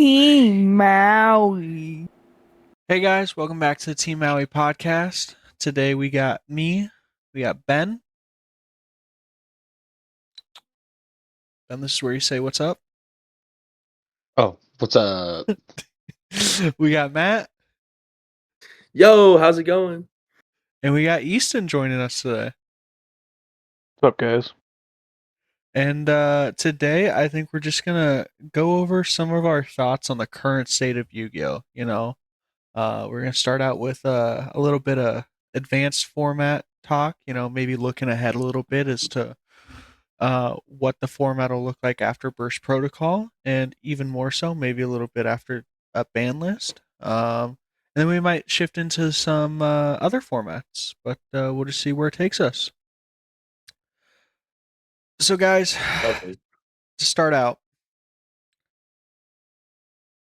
Team Maui. Hey guys, welcome back to the Team Maui podcast. Today we got we got Ben. Ben, this is where you say what's up. Oh, what's up? We got Matt, Yo, how's it going? and we got Easton joining us today. What's up, guys? And today I think we're just gonna go over some of our thoughts on the current state of Yu-Gi-Oh. We're gonna start out with a little bit of advanced format talk. Maybe looking ahead a little bit as to what the format will look like after Burst Protocol, and even more so, maybe a little bit after a ban list. And then we might shift into some other formats, but we'll just see where it takes us. So, guys, Okay. to start out,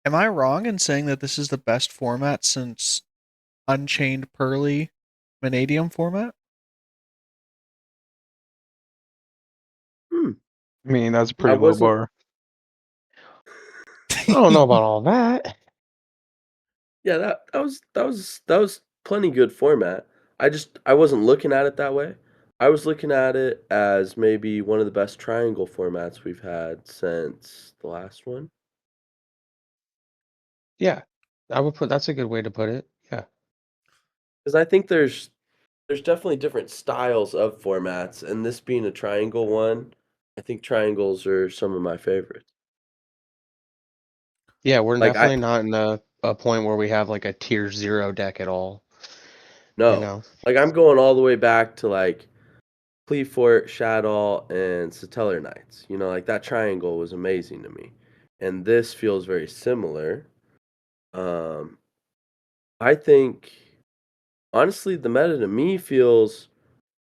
am I wrong in saying that this is the best format since Unchained Pearly Vanadium format? Hmm. I mean, that's a I pretty low wasn't. bar. I don't know about all that. Yeah, that was plenty good format. I wasn't looking at it that way. I was looking at it as maybe one of the best triangle formats we've had since the last one. Yeah, I would put that's a good way to put it. Yeah. Because I think there's definitely different styles of formats, and this being a triangle one, I think triangles are some of my favorites. Yeah, we're Like I definitely not in a point where we have like a tier 0 deck at all, you no, know. like I'm going all the way back to like Cleefort, Shadow, and Satellar Knights. Like that triangle was amazing to me. And this feels very similar. Um, I think, honestly, the meta to me feels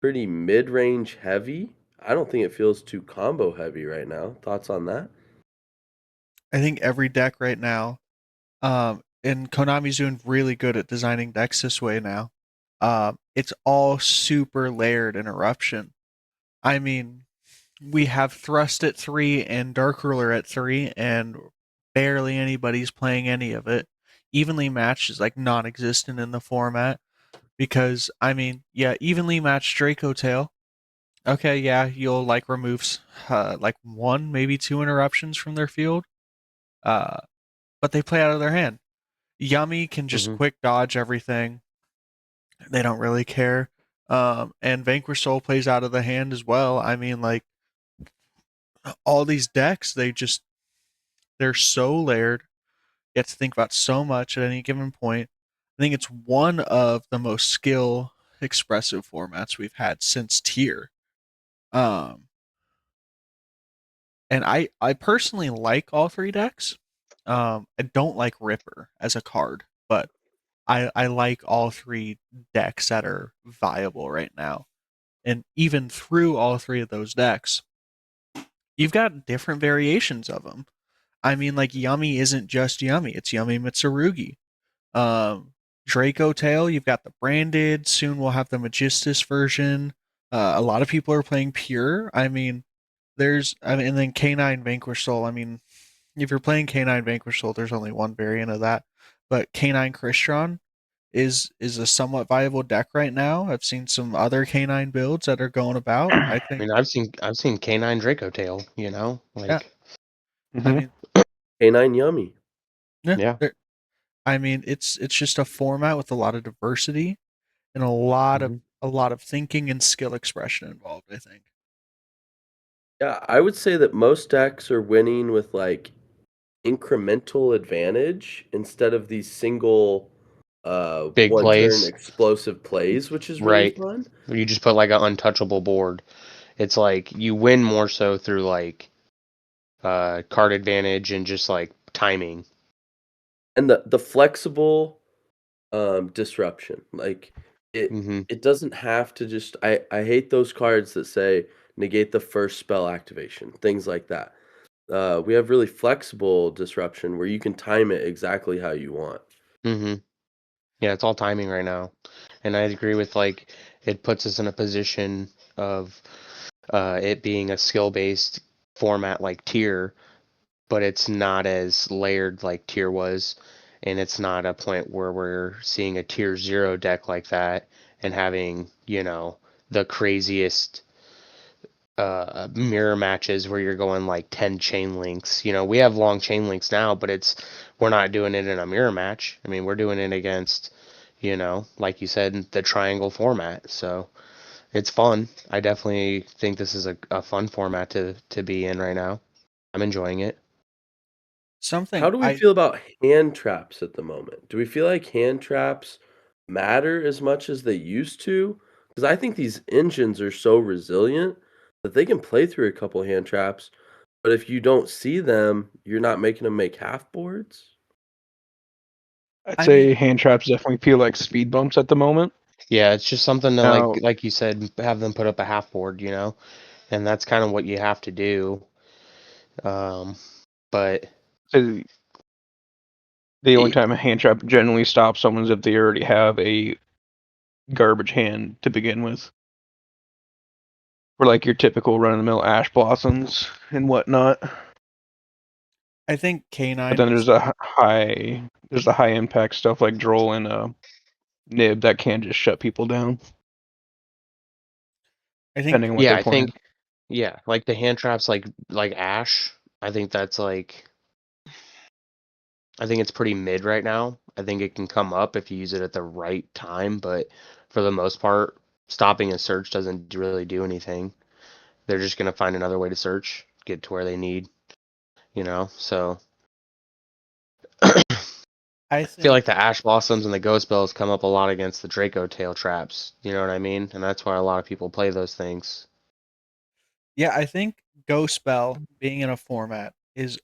pretty mid range heavy. I don't think it feels too combo heavy right now. Thoughts on that? I think every deck right now, and Konami's doing really good at designing decks this way now. It's all super layered in Eruption. I mean, we have Thrust at 3 and Dark Ruler at 3, and barely anybody's playing any of it. Evenly matched is like non existent in the format because, I mean, yeah, evenly matched Draco Tail. Okay, yeah, you'll like remove like one, maybe two interruptions from their field, uh, but they play out of their hand. Yummy can just Hmm. quick dodge everything. They don't really care. And Vanquish Soul plays out of the hand as well. I mean, like all these decks, they're so layered. You have to think about so much at any given point. I think it's one of the most skill expressive formats we've had since tier. Um, and I personally like all three decks. I don't like Ripper as a card, but I like all three decks that are viable right now. And even through all three of those decks, you've got different variations of them. I mean, like Yummy isn't just Yummy; it's Yummy Mitsurugi. Um, Draco Tail, you've got the branded. Soon we'll have the Magistus version. A lot of people are playing Pure. And then Canine Vanquish Soul. I mean, if you're playing Canine Vanquish Soul, there's only one variant of that. But Canine Crystron is a somewhat viable deck right now. I've seen some other Canine builds that are going about. I I think, mean, I've seen Canine Draco Tail, yeah. like I Hmm. mean, K9 Yummy. yeah. yeah. I mean, it's just a format with a lot of diversity and a lot of thinking and skill expression involved, I think. Yeah, I would say that most decks are winning with like incremental advantage instead of these single Big one turn plays, explosive plays, which is really right? fun. You just put like an untouchable board. It's like you win more so through like card advantage and just like timing. And the flexible disruption. Like it Hmm. it doesn't have to just I hate those cards that say negate the first spell activation, things like that. We have really flexible disruption where you can time it exactly how you want. Hmm. Yeah, it's all timing right now. And I agree with like it puts us in a position of it being a skill based format like tier. but it's not as layered like tier was, and it's not a point where we're seeing a tier 0 deck like that and having, the craziest mirror matches where you're going like 10 chain links. We have long chain links now, but we're not doing it in a mirror match. I mean, we're doing it against, like you said, the triangle format. So it's fun. I definitely think this is a fun format to be in right now. I'm enjoying it. Something How do we I feel about hand traps at the moment? Do we feel like hand traps matter as much as they used to? Because I think these engines are so resilient that they can play through a couple hand traps, but if you don't see them, you're not making them make half boards. I'd I say mean, hand traps definitely feel like speed bumps at the moment. Yeah, it's just something to like Now, like you said, have them put up a half board, and that's kind of what you have to do. Um, but say the only it, time a hand trap generally stops someone is if they already have a garbage hand to begin with. For like your typical run of the mill ash blossoms and whatnot. I think But Canine then is there's the high impact stuff like Droll and Nib that can just shut people down, I think depending on what yeah, they're I playing. think yeah, like the hand traps like Ash, I think that's like I think it's pretty mid right now. I think it can come up if you use it at the right time, but for the most part, stopping a search doesn't really do anything. They're just gonna find another way to search, get to where they need, So I feel think like the Ash Blossoms and the Ghost Bells come up a lot against the Draco Tail traps. You know what I mean? And that's why a lot of people play those things. yeah, I think Ghost Spell being in a format is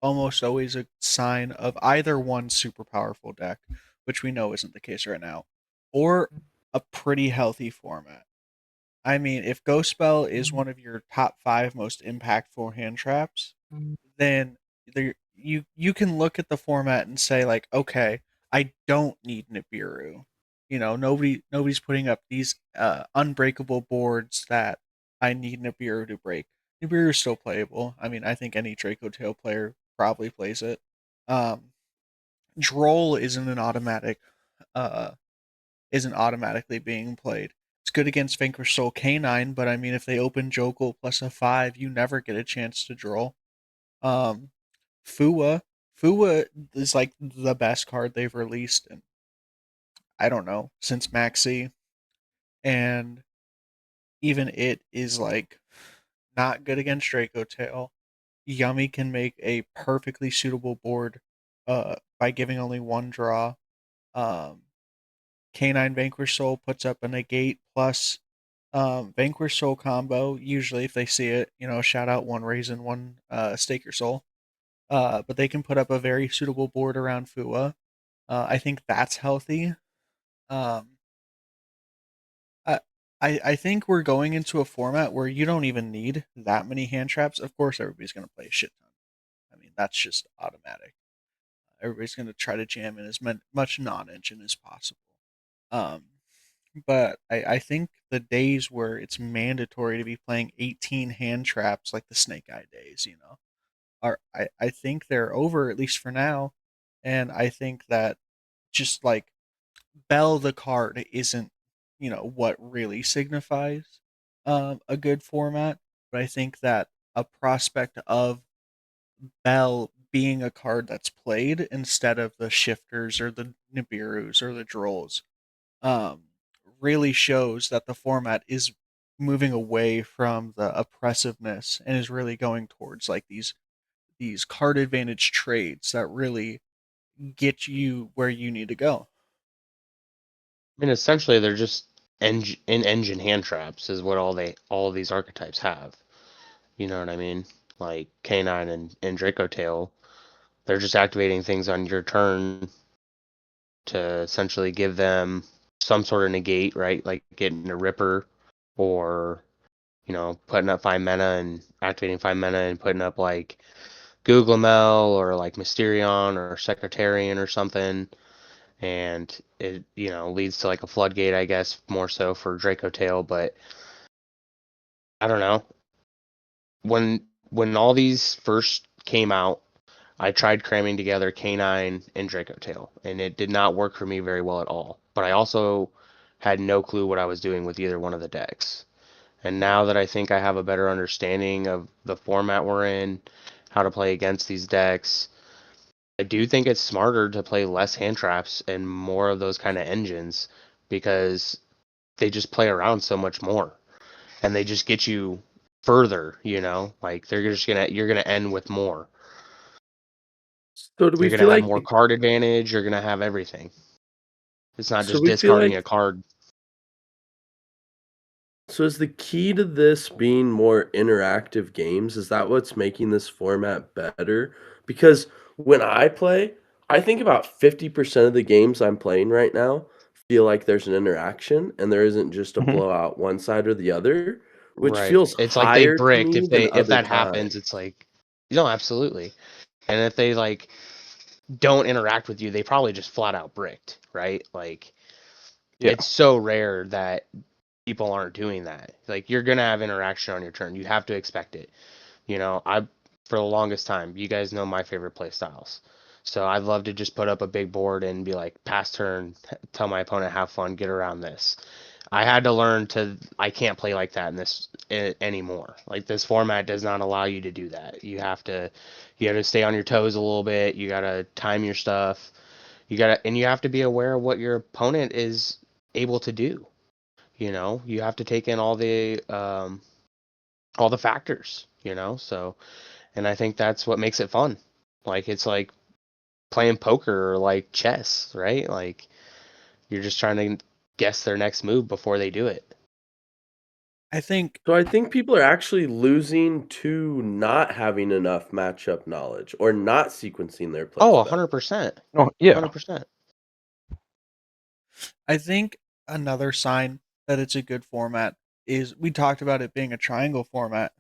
almost always a sign of either one super powerful deck, which we know isn't the case right now, or a pretty healthy format. I mean, if Ghost Spell is one of your top 5 most impactful hand traps, then you can look at the format and say like, okay, I don't need Nibiru. Nobody's putting up these unbreakable boards that I need Nibiru to break. Nibiru is still playable. I mean, I think any Draco Tail player probably plays it. Um, Droll uh isn't automatically being played. It's good against Vanquish Soul Canine, but I mean, if they open Jokul plus a 5, you never get a chance to Droll. Um, Fua. Fua is like the best card they've released in, I don't know, since Maxi. And even it is like not good against Draco Tail. Yummy can make a perfectly suitable board by giving only one draw. Um, Canine Vanquish Soul puts up a negate plus Vanquish Soul combo. Usually, if they see it, shout out one Raisin, one Stake Your Soul. But they can put up a very suitable board around Fua. I think that's healthy. Um, I, I think we're going into a format where you don't even need that many hand traps. Of course, everybody's going to play a shit ton. I mean, that's just automatic. Everybody's going to try to jam in as much non-engine as possible. Um, but I think the days where it's mandatory to be playing 18 hand traps like the Snake Eye days, I think they're over, at least for now. And I think that just like Bell the card isn't, what really signifies a good format. But I think that a prospect of Bell being a card that's played instead of the shifters or the Nibirus or the Drolls um, really shows that the format is moving away from the oppressiveness and is really going towards like these card advantage trades that really get you where you need to go. I mean, essentially, they're just in-engine hand traps is what all of these archetypes have. You know what I mean? Like Canine and Draco Tail, they're just activating things on your turn to essentially give them some sort of negate, right? Like getting a Ripper or, putting up 5 mana and activating 5 mana and putting up like Googlemel or like Mysterion or Secretarian or something. And it, leads to like a floodgate, I guess, more so for Draco Tail. But I don't know. When all these first came out, I tried cramming together Canine and Draco Tail, and it did not work for me very well at all. But I also had no clue what I was doing with either one of the decks. And now that I think I have a better understanding of the format we're in, how to play against these decks, I do think it's smarter to play less hand traps and more of those kind of engines because they just play around so much more and they just get you further, like you're gonna end with more. So do we You're gonna feel have like more card advantage, you're gonna have everything. It's not so just we feel discarding like a card. so is the key to this being more interactive games? Is that what's making this format better? Because when I play, I think about 50% of the games I'm playing right now feel like there's an interaction and there isn't just a Mhm. blowout one side or the other, which Right. feels It's like they higher to bricked. me If than if other that happens, times. it's like, no, absolutely. And if they like don't interact with you, they probably just flat out bricked, right? Like Yeah. it's so rare that people aren't doing that. Like you're gonna have interaction on your turn. You have to expect it. I for the longest time, you guys know my favorite play styles. So I'd love to just put up a big board and be like, pass turn, tell my opponent have fun, get around this. I had to learn I can't play like that in this anymore. Like this format does not allow you to do that. You have to stay on your toes a little bit. You gotta time your stuff. And you have to be aware of what your opponent is able to do. You have to take in all the factors. So, and I think that's what makes it fun. Like it's like playing poker or like chess, right? Like you're just trying to guess their next move before they do it. I think So I think people are actually losing to not having enough matchup knowledge or not sequencing their plays Oh, better. 100%. Oh, yeah. 100%. I think another sign that it's a good format is we talked about it being a triangle format,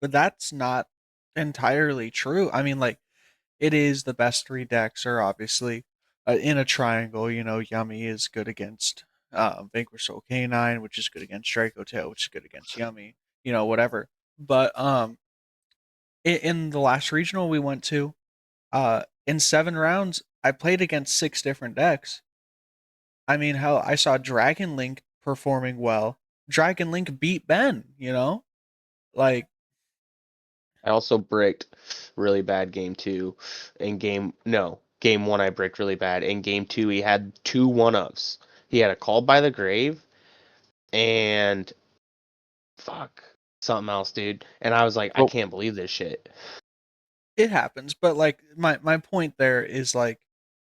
but that's not entirely true. I mean, like it is the best three decks are obviously in a triangle. Yummy is good against Vanquish Soul Canine, which is good against Draco Tail, which is good against Yummy. Whatever. But in the last regional we went to, in 7 rounds, I played against 6 different decks. I mean, hell, I saw Dragon Link performing well. Dragon Link beat Ben. Like, I also bricked really bad game two. Game one I bricked really bad. In game two, he had two one-ups. He had a Called by the Grave and fuck something else, dude. And I was like, I Well, can't believe this shit. it happens, but like my point there is like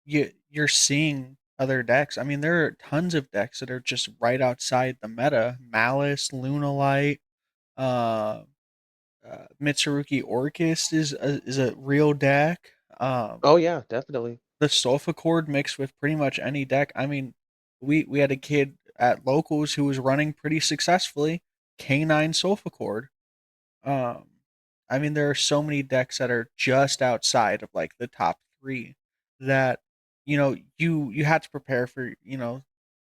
you're seeing other decks. I mean, there are tons of decks that are just right outside the meta. Malice, Lunalight, uh, Mitsurugi Orchis is a real deck. Oh yeah, definitely. The Sulfa Chord mixed with pretty much any deck. I mean, we had a kid at locals who was running pretty successfully Canine Sulfa Chord. Um, I mean, there are so many decks that are just outside of like the top three that you had to prepare for.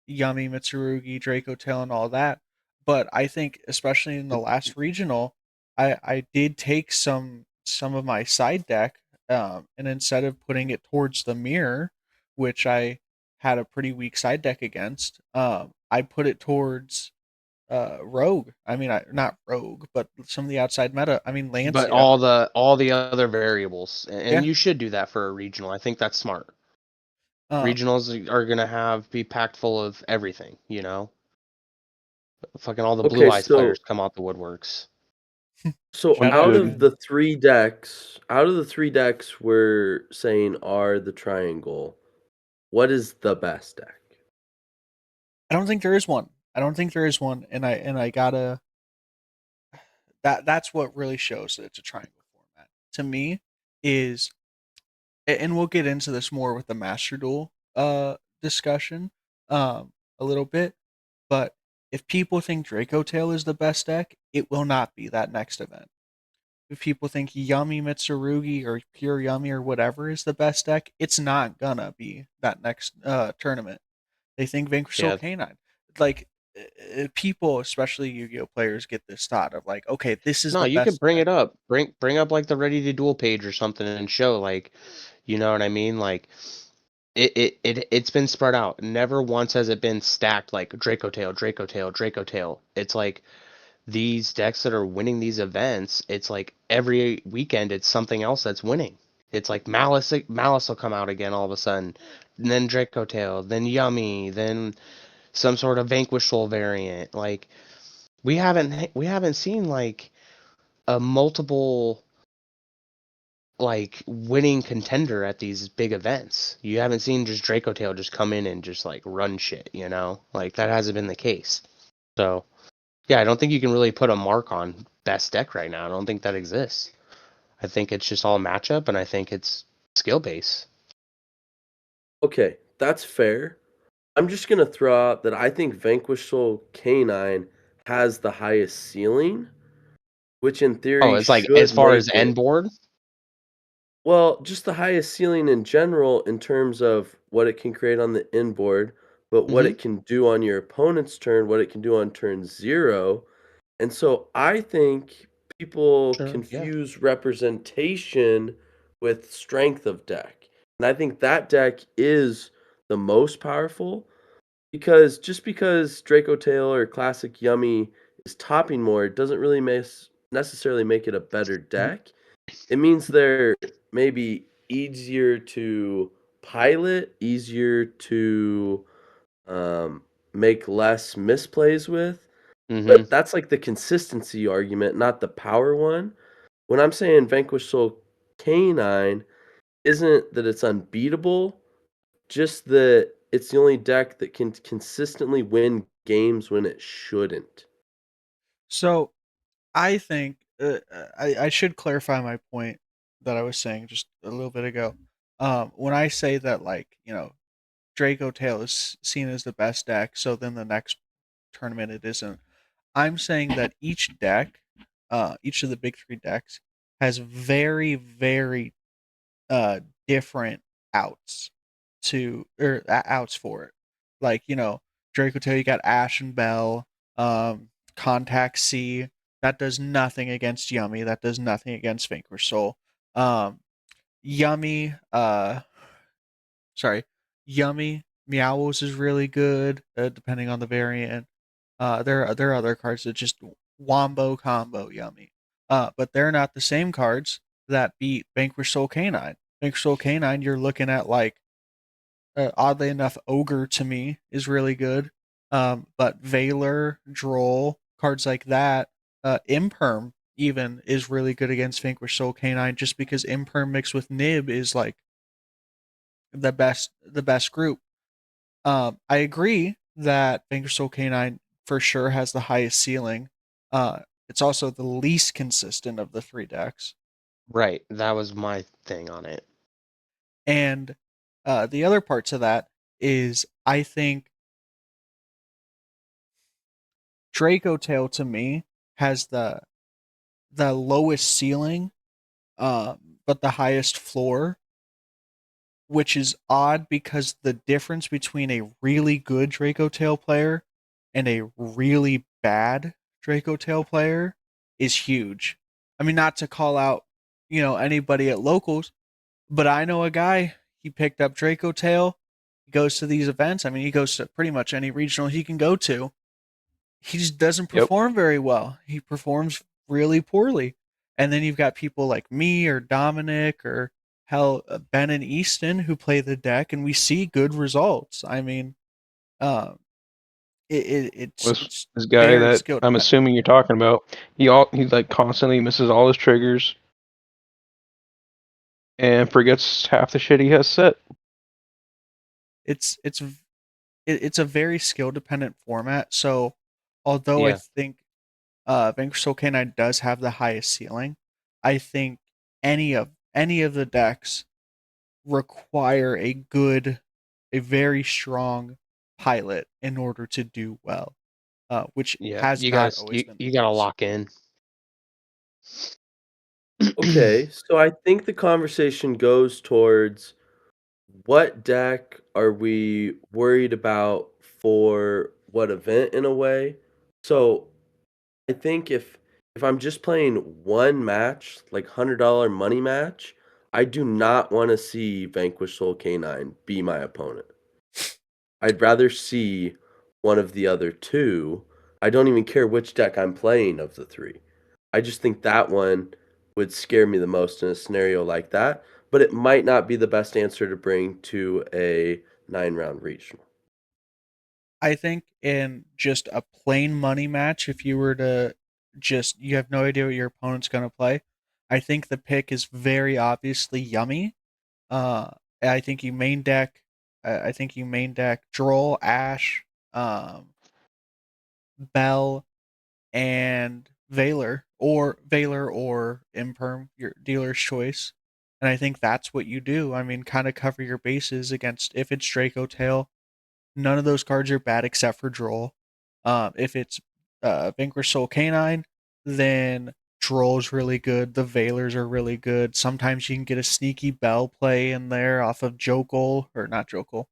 Yummy, Mitsurugi, Draco Tail, and all that. But I think, especially in the last regional, I did take some of my side deck, and instead of putting it towards the mirror, which I had a pretty weak side deck against, I put it towards Rogue. I mean, not Rogue, but some of the outside meta. I mean, But Lancia. all the other variables, and Yeah. you should do that for a regional. I think that's smart. Um, Regionals are gonna be packed full of everything. Fucking all the blue Okay, eyes players come out the woodworks. so sounds out good. of the three decks we're saying are the triangle, what is the best deck? I don't think there is one. I don't think there is one, and I gotta that's what really shows that it's a triangle format to me is and we'll get into this more with the master duel discussion a little bit, but if people think Draco Tail is the best deck, it will not be that next event. If people think Yummy Mitsurugi or Pure Yummy or whatever is the best deck, it's not gonna be that next tournament. They think Vanquish Soul Yeah, Canine. Like people, especially Yu-Gi-Oh players, get this thought of like, okay, this is No, the you could best bring deck. it up. Bring up like the ready to duel page or something and show like, you know what I mean? Like it's been spread out. Never once has it been stacked like Draco Tail, Draco Tail, Draco Tail. It's like these decks that are winning these events, it's like every weekend it's something else that's winning. It's like Malice will come out again all of a sudden, and then Draco Tail, then Yummy, then some sort of Vanquish Soul variant. Like we haven't seen like a multiple like winning contender at these big events. You haven't seen just Draco Tail just come in and just like run shit, you know? Like that hasn't been the case. So yeah, I don't think you can really put a mark on best deck right now. I don't think that exists. I think it's just all matchup, and I think it's skill base. Okay, that's fair. I'm just gonna throw out that I think Vanquish Soul Canine has the highest ceiling, which in Oh, theory it's like as should far as make it end board. well, just the highest ceiling in general in terms of what it can create on the inboard, but what Mm-hmm. it can do on your opponent's turn, what it can do on turn 0. And so I think people Sure. Yeah. confuse representation with strength of deck. And I think that deck is the most powerful because just because Draco Tail or Classic Yummy is topping more, it doesn't really necessarily make it a better Mm-hmm. deck. It means they're maybe easier to pilot, easier to um, make less misplays with. Mm-hmm. But that's like the consistency argument, not the power one. When I'm saying Vanquish Soul Canine, isn't that it's unbeatable, just that it's the only deck that can consistently win games when it shouldn't. So I think I should clarify my point that I was saying just a little bit ago. When I say that, like, Draco Tail is seen as the best deck, so then the next tournament it isn't. I'm saying that each deck, each of the big three decks, has very, very different outs outs for it. Like, Draco Tail, you got Ash and Bell, Contact C. That does nothing against Yummy. That does nothing against Vanquish Soul. Um, Yummy, sorry, Yummy Meowos is really good, depending on the variant. There are other cards that just wombo combo Yummy. But they're not the same cards that beat Vanquish Soul Canine. Vanquish Soul Canine, you're looking at like, oddly enough, Ogre to me is really good. But Valor, Droll, cards like that, Imperm even is really good against Vanquish Soul Canine, just because Imperm mixed with Nib is like the best group. I agree that Vanquish Soul Canine for sure has the highest ceiling. It's also the least consistent of the three decks. Right. That was my thing on it. And the other part to that is I think Draco Tail to me has the lowest ceiling, but the highest floor, which is odd because the difference between a really good Draco Tail player and a really bad Draco Tail player is huge. I mean, not to call out, anybody at locals, but I know a guy, he picked up Draco Tail, he goes to these events. I mean, he goes to pretty much any regional he can go to. He just doesn't Yep. perform very well. He performs really poorly. And then you've got people like me or Dominic or hell, Ben and Easton who play the deck, and we see good results. I mean, uh, it's This it's this guy very that skill I'm dependent. assuming you're talking about, he's like constantly misses all his triggers and forgets half the shit he has set. It's a very skill dependent format. So, although I Yeah. think Vanquish Soul Canine does have the highest ceiling, I think any of the decks require a very strong pilot in order to do well, which Yeah. has You not gotta always you, been the you gotta case. lock in. Okay, so I think the conversation goes towards what deck are we worried about for what event in a way. So I think if I'm just playing one match, like $100 money match, I do not want to see Vanquish Soul Canine be my opponent. I'd rather see one of the other two. I don't even care which deck I'm playing of the three. I just think that one would scare me the most in a scenario like that, but it might not be the best answer to bring to a 9-round regional. I think in just a plain money match, if you were to you have no idea what your opponent's going to play, I think the pick is very obviously Yummy. Uh, I think you main deck. I think you main deck Droll, Ash, Bell, and Valor or Imperm, your dealer's choice. And I think that's what you do. I mean, kind of cover your bases against if it's Draco Tail. None of those cards are bad except for Droll. If it's Vanquish Soul Canine, then Droll's really good. The Valors are really good. Sometimes you can get a sneaky Bell play in there off of Jokul, or not Jokul,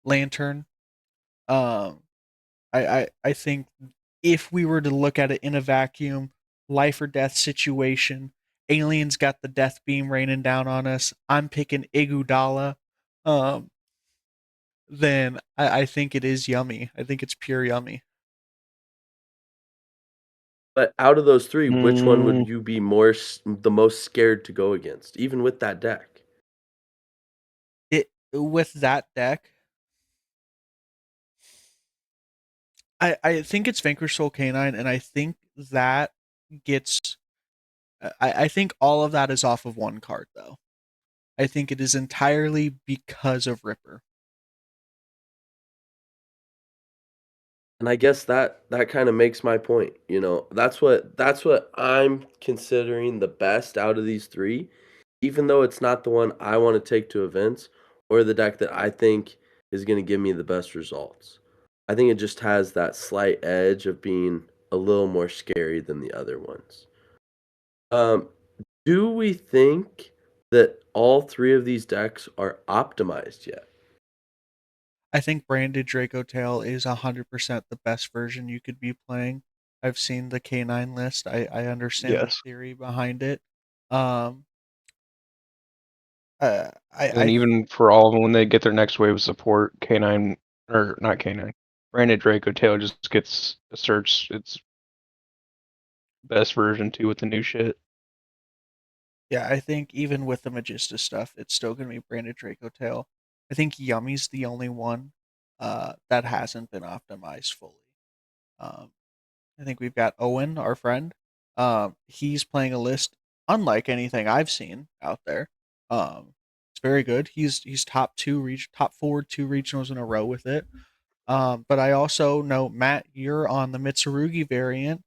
Lantern. Um, I think if we were to look at it in a vacuum, life or death situation, aliens got the death beam raining down on us. I'm picking Igudala. Um, then I think it is Yummy. I think it's pure Yummy. But out of those three, which one would Mm, you be the most scared to go against, even with that deck? It with that deck, I think it's Vanquish Soul Canine, and I think that gets. I think all of that is off of one card, though. I think it is entirely because of Ripper. And I guess that kind of makes my point. That's what I'm considering the best out of these three, even though it's not the one I want to take to events or the deck that I think is going to give me the best results. I think it just has that slight edge of being a little more scary than the other ones. Um, do we think that all three of these decks are optimized yet? I think Branded Draco Tail is 100% the best version you could be playing. I've seen the K9 list. I understand the yes. theory behind it. Um, And I even for all of them, when they get their next wave of support, K9, or not K9, Branded Draco Tail just gets asserts its best version too with the new shit. Yeah, I think even with the Magista stuff, it's still going to be Branded Draco Tail. I think Yummy's the only one that hasn't been optimized fully. Um, I think we've got Owen, our friend. He's playing a list unlike anything I've seen out there. It's very good. He's top four 2 regionals in a row with it. But I also know Matt, you're on the Mitsurugi variant.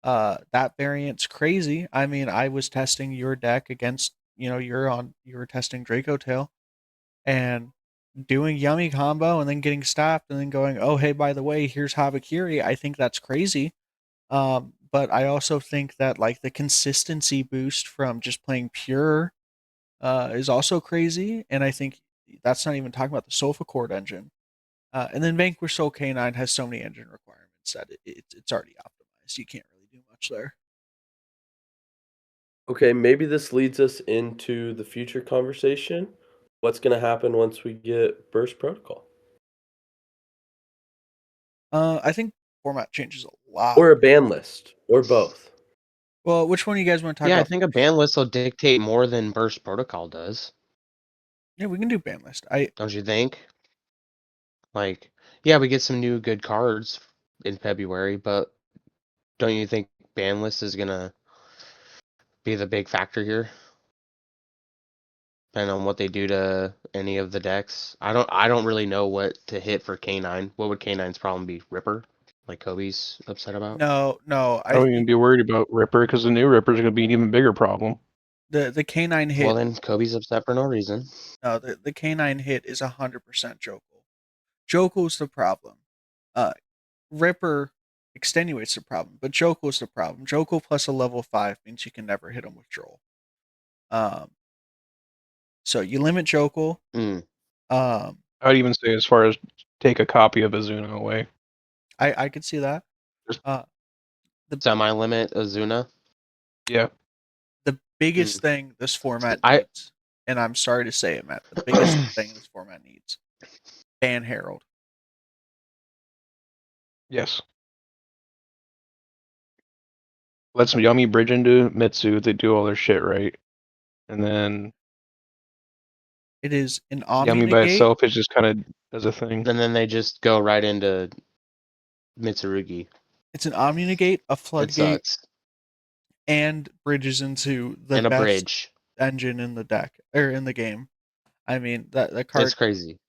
That variant's crazy. I mean, I was testing your deck against, you were testing Draco Tail and doing Yummy combo and then getting stopped and then going, oh hey, by the way, here's Habakiri. I think that's crazy. But I also think that like the consistency boost from just playing pure is also crazy, and I think that's not even talking about the Sofa Chord engine. And then Vanquish Soul K9 has so many engine requirements that it's already optimized. You can't really do much there. Okay, maybe this leads us into the future conversation. What's going to happen once we get Burst Protocol? I think format changes a lot. Or a ban list, or both. Well, which one do you guys want to talk Yeah, I about think a first? ban list will dictate more than Burst Protocol does. Yeah, we can do ban list. Don't you think? Like, yeah, we get some new good cards in February, but don't you think ban list is gonna be the big factor here? Depending on what they do to any of the decks. I don't really know what to hit for K9. What would K9's problem be? Ripper? Like Cobey's upset about? No. I I don't even think be worried about Ripper because the new Ripper's gonna be an even bigger problem. the K9 Well hit. then Cobey's upset for no reason. No, the K9 hit is 100% Jokul. Jokul's the problem. Uh, Ripper extenuates the problem, but Jokul's the problem. Jokul plus a level 5 means you can never hit him with Droll. Um, so you limit Jokul. Mm. Um, I'd even say as far as take a copy of Azuna away. I could see that. Uh, the Semi-limit Azuna. Yeah. the biggest thing this format I- needs, and I'm sorry to say it, Matt, the biggest thing this format needs, ban Herald. Yes. Let's Yummy bridge into Mitsu. They do all their shit right, and then It is an Yummy by Omni-negate. itself is just kind of does a thing. And then they just go right into Mitsurugi. It's an Omni-negate, a It floodgate, sucks. and bridges into the And a best bridge. engine in the deck or in the game. I mean that card It's crazy.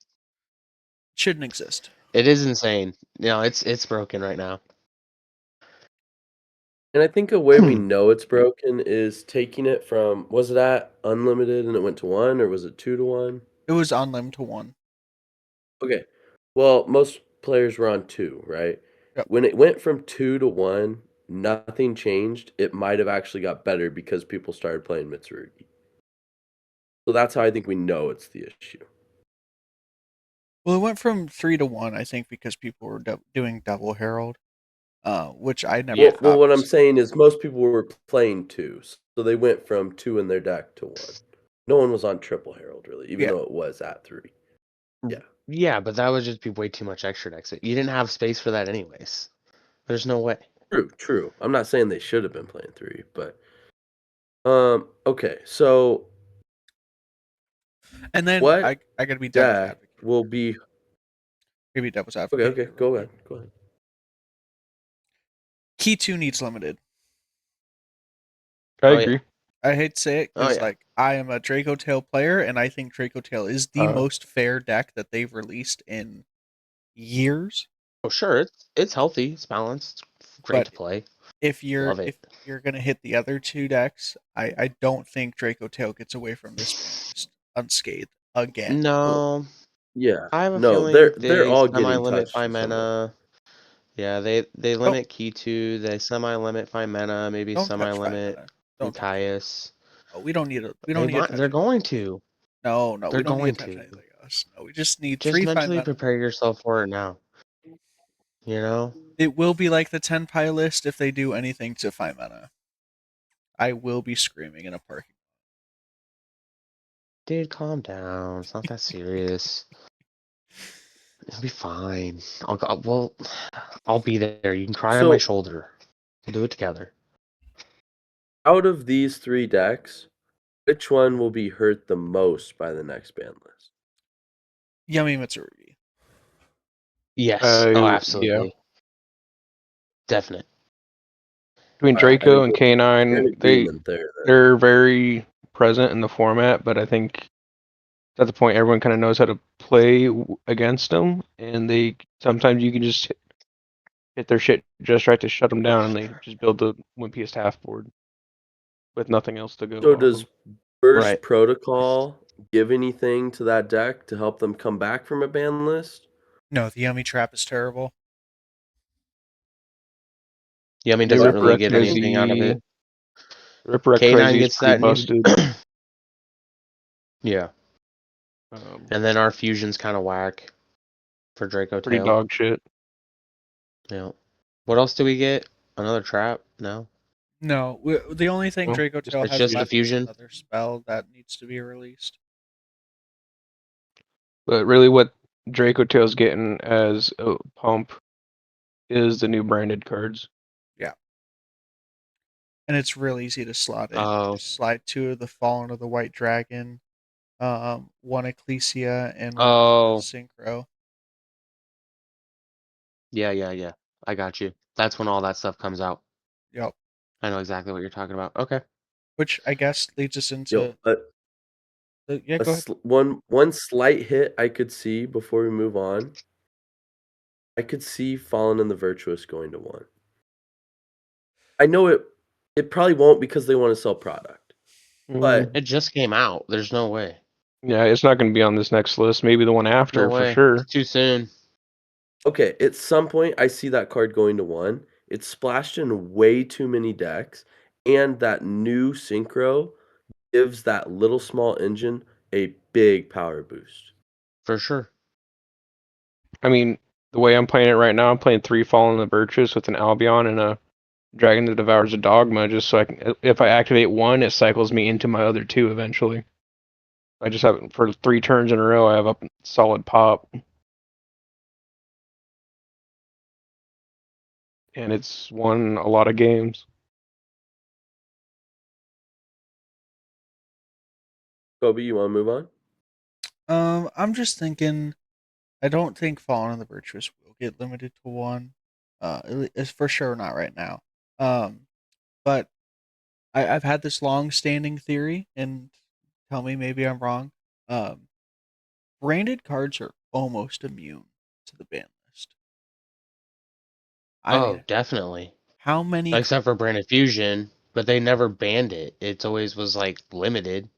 shouldn't exist. It is insane. No, it's broken right now. And I think a way we know it's broken is taking it from, was it at unlimited and it went to 1, or was it 2 to 1? It was on limb to 1. Okay. Well, most players were on 2, right? Yep. When it went from 2 to 1, nothing changed. It might have actually got better because people started playing Mitsurugi. So that's how I think we know it's the issue. Well, it went from 3 to 1, I think, because people were doing double Herald, which I never. Yeah. Well, what I'm was- saying is most people were playing 2, so they went from 2 in their deck to 1. No one was on triple Herald, really, even Yeah. though it was at 3. Yeah. Yeah, but that would just be way too much extra decks. You didn't have space for that anyways. There's no way. True. I'm not saying they should have been playing 3, but okay. So And then what I gotta be devil's deck advocate. will be Maybe devil's advocate. okay? Go ahead. Key 2 needs limited. I Oh, yeah. agree. I hate to say it Oh, because yeah. I am a Draco Tail player, and I think Draco Tail is the most fair deck that they've released in years. Oh, sure. It's healthy. It's balanced. It's great But to play. If you're Love it. if you're gonna hit the other 2 decks, I don't think Draco Tail gets away from this ban just unscathed again. No, Yeah. I have a No, feeling they're all getting semi-limit touched 5 to some mana. Yeah, they limit Key 2. They semi-limit 5 mana. Maybe Don't touch 5 semi-limit mana. Don't touch. Caius. Oh, we don't need to touch. They're going to. No, They're we don't need going to touch to. anything else. No, we just need Just 3 5 mentally mana. prepare yourself for it now. You know? It will be like the 10 pie list if they do anything to 5 mana. I will be screaming in a parking. Dude, calm down. It's not that serious. It'll be fine. I'll be there. You can cry on my So- shoulder. We'll do it together. Out of these 3 decks, which one will be hurt the most by the next ban list? Yummy Mitsurugi. Yes. Yeah. Absolutely. Definite. Between I Draco think and we're in K9, agreement there. they're very present in the format, but I think at the point everyone kind of knows how to play against them, and they sometimes you can just hit their shit just right to shut them down, and they just build the wimpiest half board with nothing else to go. So off does of. Burst Right. Protocol give anything to that deck to help them come back from a ban list? No, the Yummy Trap is terrible. Yummy Yeah, doesn't Ripper really get anything out of Crazy- it. Ripper K9 Crazy is gets pretty that new- busted. Yeah. And then our fusion's kind of whack for Draco Pretty Tail. dog shit. Yeah. What else do we get? Another trap? No. No, the only thing No, Draco Tail it's has just the left fusion? is another spell that needs to be released. But really, what Draco Tail's getting as a pump is the new branded cards. And it's real easy to slot in. Oh. Just slide 2 of the Fallen of the White Dragon, 1 Ecclesia, and 1 Oh. Synchro. Yeah. I got you. That's when all that stuff comes out. Yep. I know exactly what you're talking about. Okay. Which I guess leads us into. Yo, Yeah, go ahead. one slight hit I could see before we move on. I could see Fallen and the Virtuous going to 1. I know it probably won't because they want to sell product. But It just came out. There's no way. Yeah, it's not going to be on this next list. Maybe the one after No for way. sure. It's too soon. okay, at some point I see that card going to 1. It's splashed in way too many decks, and that new Synchro gives that little small engine a big power boost. For sure. I mean, the way I'm playing it right now, I'm playing 3 Fallen the Virtuous with an Albion and a Dragon that Devours a Dogma, just so I can, if I activate one, it cycles me into my other 2 eventually. I just have, for 3 turns in a row, I have a solid pop. And it's won a lot of games. Kobe, you want to move on? I'm just thinking. I don't think Fallen of the Virtuous will get limited to 1. It's for sure not right now. But I've had this long-standing theory, and tell me maybe I'm wrong. Um, branded cards are almost immune to the ban list. I Oh, mean, definitely. how many Except for Branded Fusion, but they never banned it. It always was like limited.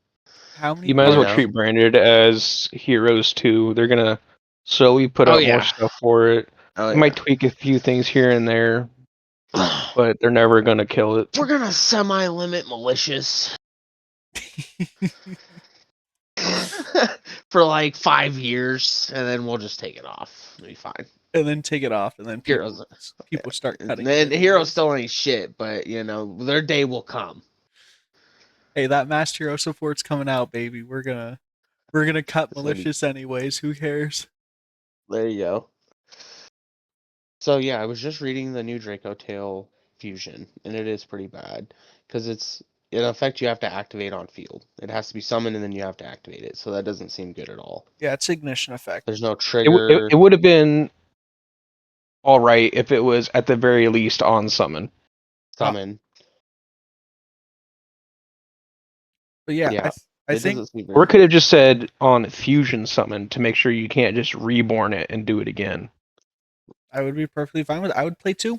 how many You might as You well cards? know? treat Branded as Heroes too. They're gonna slowly put Oh out more yeah. stuff for it. Oh They yeah. might tweak a few things here and there, but they're never gonna kill it. We're gonna semi-limit malicious for like 5 years, and then we'll just take it off. It'll be fine. and then take it off, and then Heroes, people start cutting it then Heroes anyways. still ain't shit, but you know their day will come. Hey, that Master Hero support's coming out, baby. We're gonna cut It's gonna be. malicious anyways. Who cares? There you go. So yeah, I was just reading the new Draco Tail fusion, and it is pretty bad because it's in effect you have to activate on field. It has to be summoned, and then you have to activate it. So that doesn't seem good at all. Yeah, it's ignition effect. There's no It trigger. would have been all right if it was at the very least on summon. Summon. But yeah, Yeah, I it think doesn't seem Or very it could good. have just said on fusion summon to make sure you can't just reborn it and do it again. I would be perfectly fine with it. I would play 2.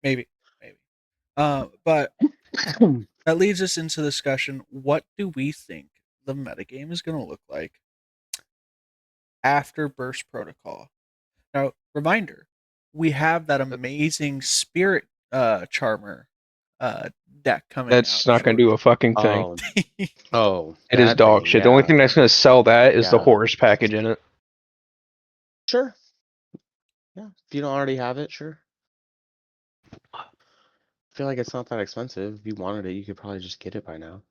Maybe. But that leads us into discussion. What do we think the metagame is going to look like after Burst Protocol? Now, reminder, we have that amazing Spirit Charmer deck coming That's out not going to do a fucking thing. Oh, oh, It is that dog thing. shit. The only Yeah, thing that's going to sell that is the yeah. horse package in it. Sure. Yeah, if you don't already have it, sure. I feel like it's not that expensive. If you wanted it, you could probably just get it by now.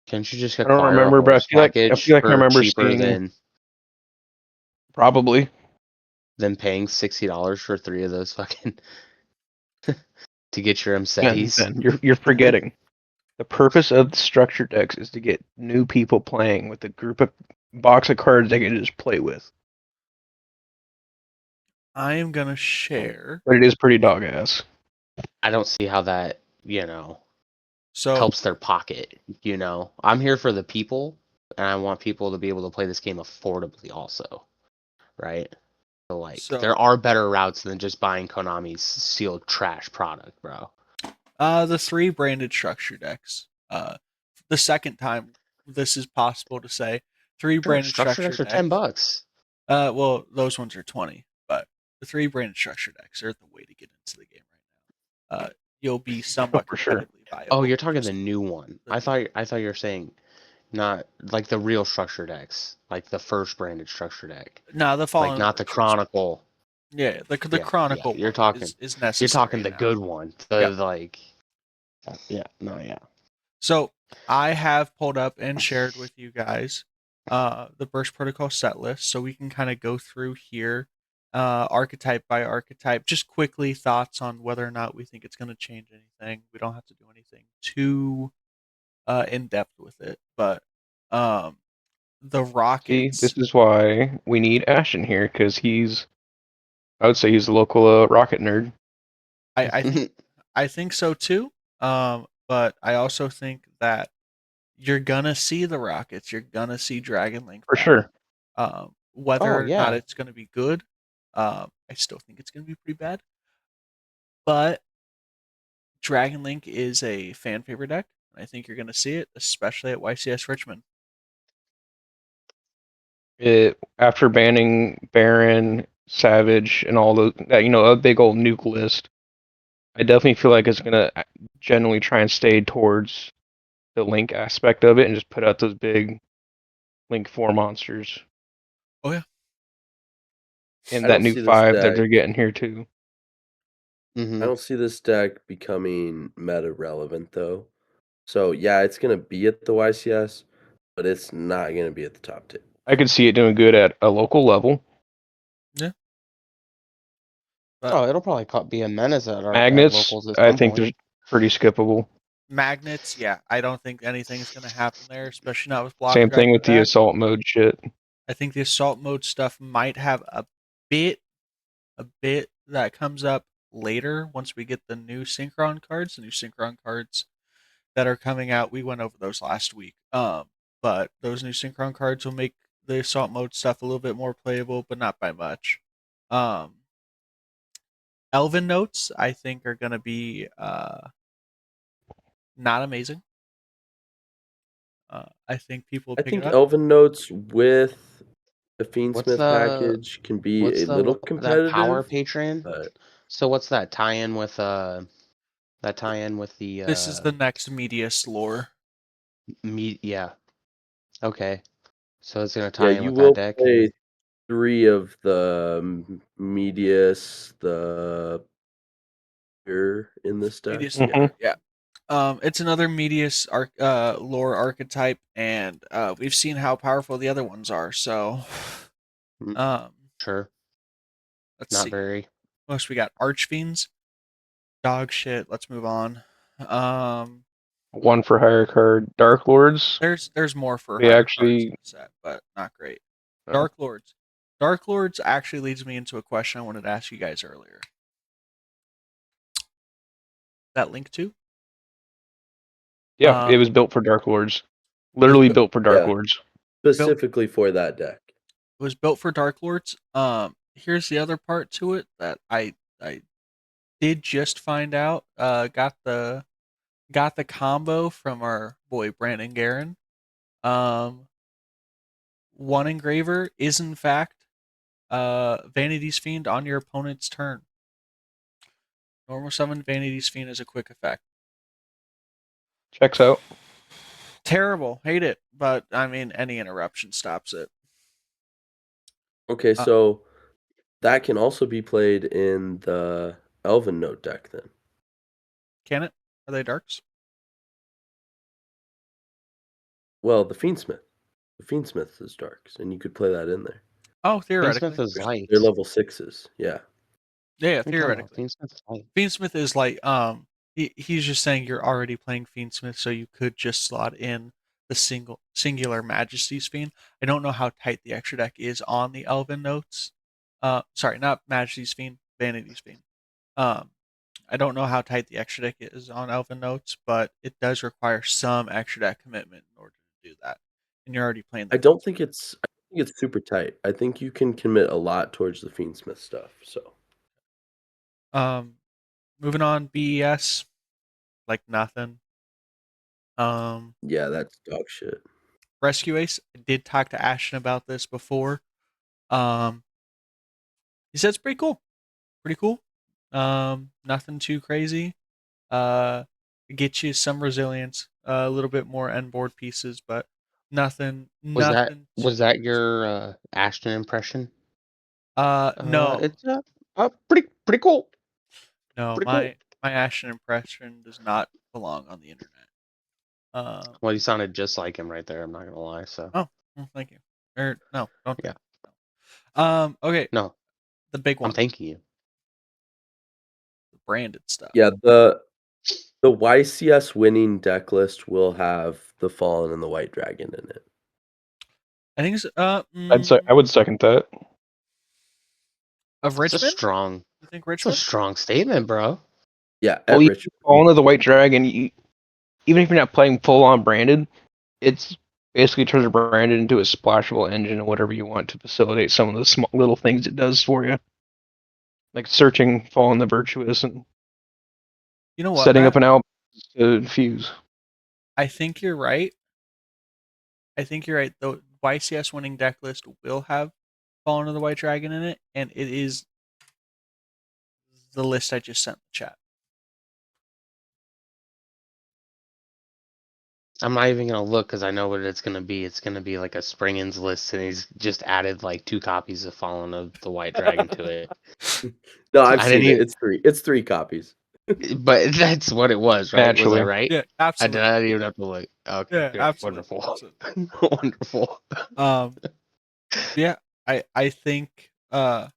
Can't you just I don't acquire a remember, but horse I package feel like I for remember cheaper seeing probably. than paying $60 for 3 of those fucking to get your Ben, Mcetis? you're forgetting. The purpose of the structure decks is to get new people playing with a group of box of cards they can just play with. I am going to share. But it is pretty dog ass. I don't see how that, you know, So, helps their pocket, you know. I'm here for the people, and I want people to be able to play this game affordably also, right? So, like, there are better routes than just buying Konami's sealed trash product, bro. the 3 branded structure decks. The second time this is possible to say. 3 Sure, branded structure structure decks are decks. $10. Well, those ones are 20, but the 3 branded structure decks are the way to get into the game right now. You'll be somewhat For sure. competitively viable. Oh, you're talking just the new one. the I new thought you were saying not like the real structure decks, like the first branded structure deck, No, the like Fallen not the Virtues. Chronicle. Yeah, the Yeah, Chronicle you're one talking is you're necessary talking the now. good one. The Yeah. like yeah, no, yeah. So I have pulled up and shared with you guys the Burst Protocol set list, so we can kind of go through here, archetype by archetype, just quickly thoughts on whether or not we think it's going to change anything. We don't have to do anything too in depth with it, but the See, Rockets. this is why we need Ash in here, because I would say he's a local rocket nerd. I think so too. But I also think that you're gonna see the Rockets. You're gonna see Dragon Link For back. sure. Whether Oh or not yeah. it's gonna be good, I still think it's gonna be pretty bad. But Dragon Link is a fan favorite deck. I think you're gonna see it, especially at YCS Richmond. After banning Baron, Savage, and all that, a big old nuke list, I definitely feel like it's gonna generally try and stay towards the Link aspect of it and just put out those big Link 4 monsters. Oh yeah. and I that don't new see this 5 that deck. they're getting here too. I Mm-hmm. don't see this deck becoming meta relevant though. So yeah, it's gonna be at the YCS, but it's not gonna be at the top 2. I could see it doing good at a local level. Yeah. But Oh, it'll probably be a menace at Magnets, locals at I some think point. they're pretty skippable. magnets, yeah, I don't think anything's gonna happen there, especially not with block Same thing dragon with the back. assault mode shit. I think the assault mode stuff might have bit a bit that comes up later once we get the new synchron cards. The new synchron cards that are coming out, we went over those last week. But those new synchron cards will make the assault mode stuff a little bit more playable, but not by much. Elven notes, I think, are going to be not amazing. I think people I pick it think up. Elven Notes with the What's Fiendsmith the package can be what's a little that power competitive, patron? but So what's that tie-in with the This is the next Medius lore. yeah. Okay. So it's gonna yeah, tie in you with that will deck. play 3 of the Medius, the in this deck. Medius Yeah. Mhm. yeah. It's another Medius lore archetype, and we've seen how powerful the other ones are. So, Mm, um, Sure. let's Not see. very. What else we got? Archfiends, dog shit. Let's move on. One for hire card. Dark Lords, There's more for they higher cards in actually. the set, but not great. Uh, Dark Lords. Dark Lords actually leads me into a question I wanted to ask you guys earlier. That link to? yeah, it was built for Dark Lords. Literally built for Dark Yeah, Lords. Built specifically for that deck. was built for Dark Lords. Here's the other part to it that I did just find out. Got the combo from our boy Brandon Guerin. Um, one engraver is in fact Vanity's Fiend on your opponent's turn. Normal summon Vanity's Fiend as a quick effect. Checks out. Terrible, hate it, but I mean any interruption stops it. Okay, Uh, so that can also be played in the Elven Note deck then. can it? Are they darks? Well, the Fiendsmith. The Fiendsmith is darks, and you could play that in there. Oh, Fiendsmith theoretically. is light. They're level 6s. Yeah. Yeah, What are you talking about? theoretically. Fiendsmith is light. Fiendsmith is like he's just saying you're already playing Fiendsmith, so you could just slot in the singular Majesty's Fiend. I don't know how tight the extra deck is on the Elven notes. Sorry, not Majesty's Fiend, Vanity's Fiend. Um, I don't know how tight the extra deck is on Elven notes, but it does require some extra deck commitment in order to do that. And you're already playing the I think it's super tight. I think you can commit a lot towards the Fiendsmith stuff. So moving on, BES, like nothing. yeah, that's dog shit. Rescue Ace, I did talk to Ashton about this before. Um, he said it's pretty cool. Pretty cool. Nothing too crazy. Uh, get you some resilience, a little bit more end board pieces, but nothing, Was that nothing was too that crazy. your Ashton impression? No, It's pretty cool. no, Pretty cool. my Ashton impression does not belong on the internet. Well, you sounded just like him right there. I'm not gonna lie. So Oh, well, thank you. Or no, don't yeah, thank me. Okay, no, the big I'm one, thanking you. the branded stuff. Yeah, the YCS winning deck list will have the Fallen and the White Dragon in it. I think it's I would second that. of It's a Richmond. strong, You think it's a Richmond? strong statement, bro. Yeah, Well, at you Richmond. fall into the White Dragon. Even if you're not playing full on branded, it's basically turns a branded into a splashable engine or whatever you want to facilitate some of the small little things it does for you, like searching, falling the virtuous, and You know what, setting up Matt? an out to fuse. I think you're right. I think you're right. The YCS winning deck list will have Fallen of the White Dragon in it, and it is the list I just sent in the chat. I'm not even gonna look because I know what it's gonna be. It's gonna be like a Springens list, and he's just added like 2 copies of Fallen of the White Dragon to it. No, I've I didn't seen it. even, It's 3 copies. but that's what it was, right? Was I Naturally. right? Yeah, I absolutely. didn't even have to look. Okay, Yeah, great, absolutely. wonderful, So, wonderful. yeah, I think I